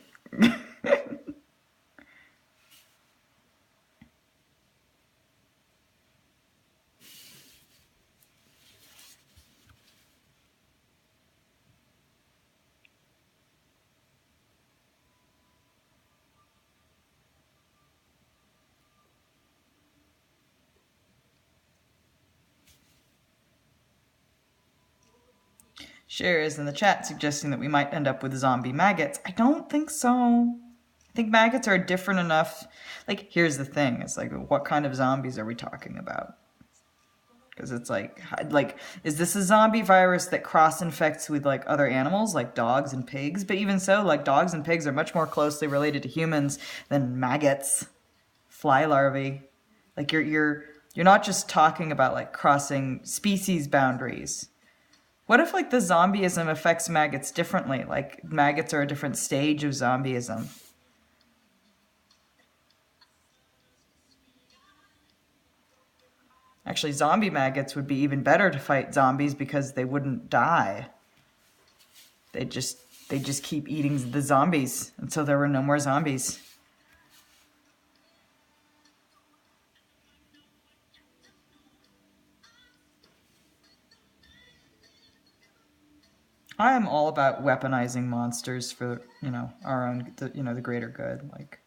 Cher is in the chat suggesting that we might end up with zombie maggots. I don't think so. I think maggots are different enough. Like, here's the thing. It's like, what kind of zombies are we talking about? Because it's like, is this a zombie virus that cross-infects with, like, other animals, like dogs and pigs? But even so, like, dogs and pigs are much more closely related to humans than maggots, fly larvae. Like, you're not just talking about, like, crossing species boundaries. What if, like, the zombieism affects maggots differently? Like, maggots are a different stage of zombieism. Actually, zombie maggots would be even better to fight zombies because they wouldn't die. They just keep eating the zombies until there were no more zombies. I am all about weaponizing monsters for, you know, our own, the greater good. Like,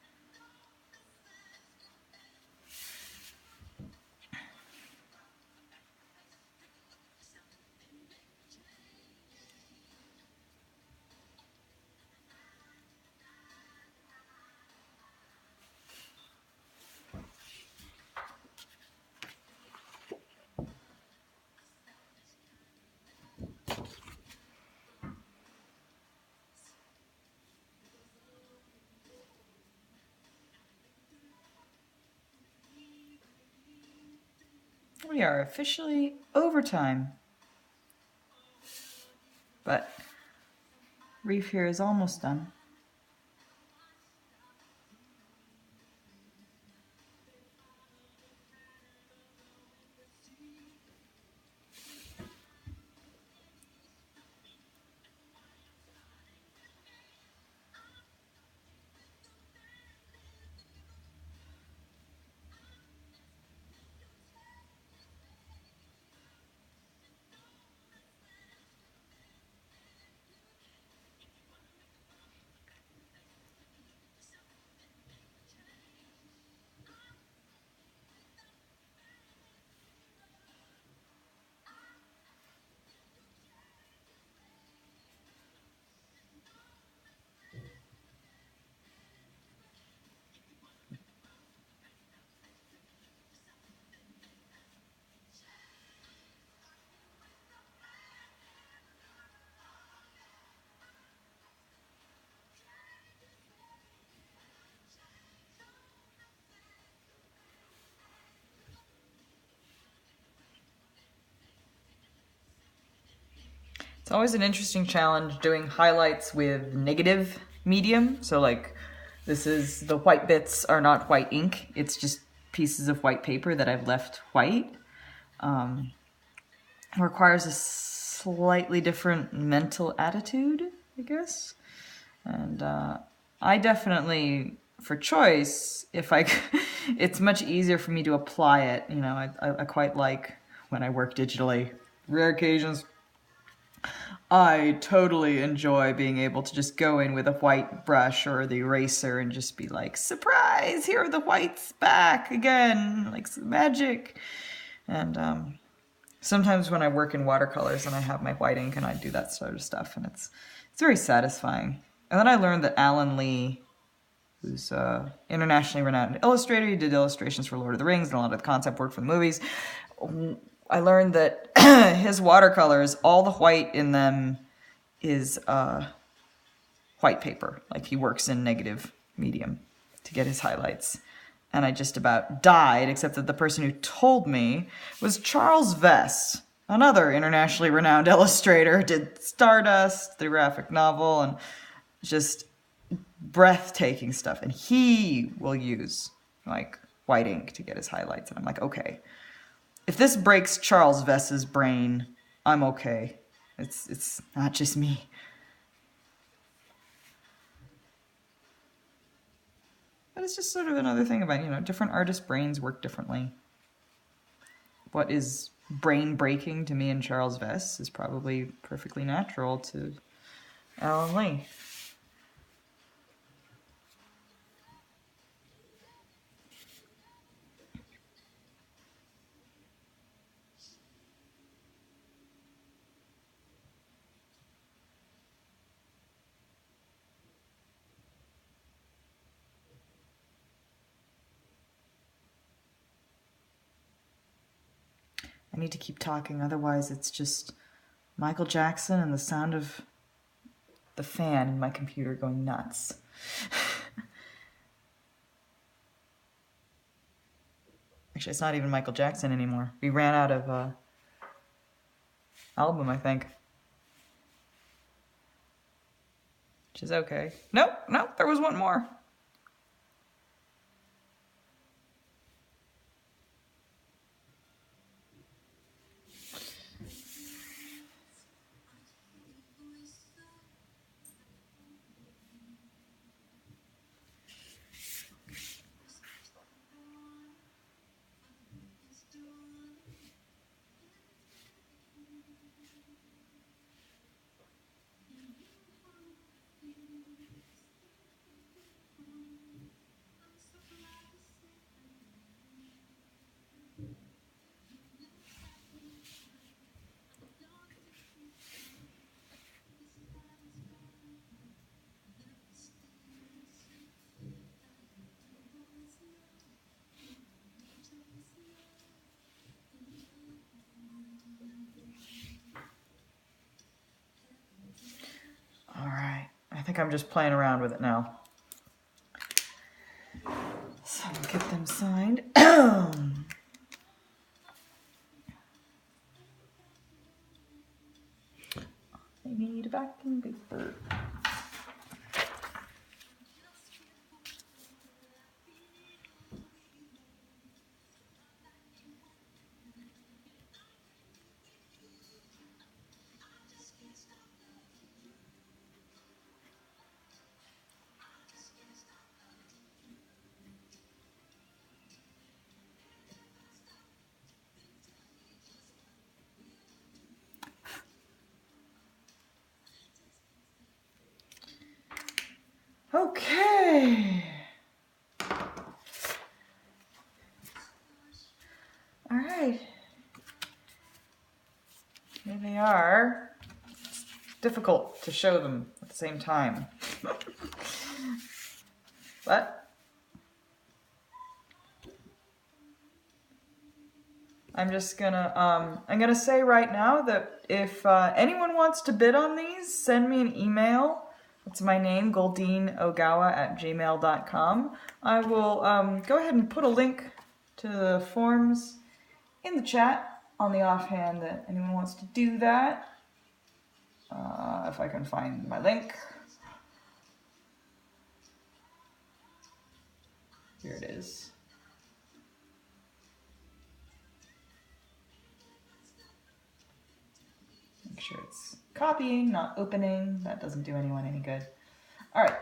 we are officially overtime. But Rheef here is almost done. It's always an interesting challenge doing highlights with negative medium. So like the white bits are not white ink. It's just pieces of white paper that I've left white. It requires a slightly different mental attitude, I guess. And I definitely, for choice, it's much easier for me to apply it. You know, I quite like when I work digitally. Rare occasions, I totally enjoy being able to just go in with a white brush or the eraser and just be like, surprise, here are the whites back again, like some magic. And sometimes when I work in watercolors and I have my white ink and I do that sort of stuff, and it's very satisfying. And then I learned that Alan Lee, who's an internationally renowned illustrator, he did illustrations for Lord of the Rings and a lot of the concept work for the movies. I learned that his watercolors, all the white in them is white paper. Like he works in negative medium to get his highlights. And I just about died, except that the person who told me was Charles Vess, another internationally renowned illustrator, did Stardust, the graphic novel, and just breathtaking stuff. And he will use like white ink to get his highlights. And I'm like, okay, if this breaks Charles Vess's brain, I'm okay. It's not just me. But it's just sort of another thing about, you know, different artists' brains work differently. What is brain breaking to me and Charles Vess is probably perfectly natural to Alan Lee. I need to keep talking, otherwise it's just Michael Jackson and the sound of the fan in my computer going nuts. Actually, it's not even Michael Jackson anymore. We ran out of album, I think. Which is okay. Nope, there was one more. I think I'm just playing around with it now. So I'll get them signed. I need a backing paper. Okay. All right. Here they are. It's difficult to show them at the same time. But I'm just gonna, I'm gonna say right now that if anyone wants to bid on these, send me an email. It's my name, goldineogawa@gmail.com. I will go ahead and put a link to the forms in the chat on the offhand that anyone wants to do that. If I can find my link. Here it is. Make sure it's copying, not opening. That doesn't do anyone any good. All right,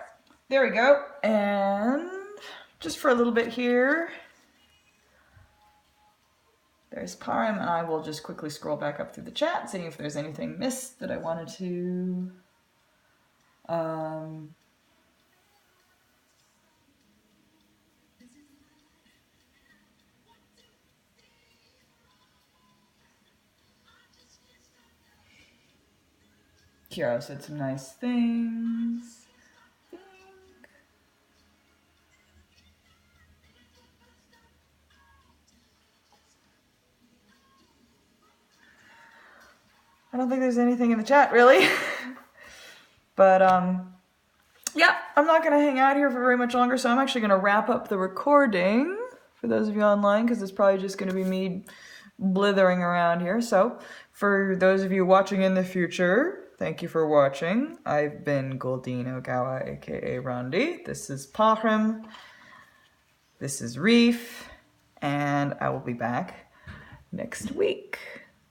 there we go. And just for a little bit here, there's Parhim, and I will just quickly scroll back up through the chat, seeing if there's anything missed that I wanted to. Kiara said some nice things. I don't think there's anything in the chat, really. But, yeah, I'm not going to hang out here for very much longer, so I'm actually going to wrap up the recording for those of you online, because it's probably just going to be me blithering around here. So, for those of you watching in the future, thank you for watching. I've been Goldine Ogawa, aka Rhondi. This is Parhim. This is Rheef. And I will be back next week.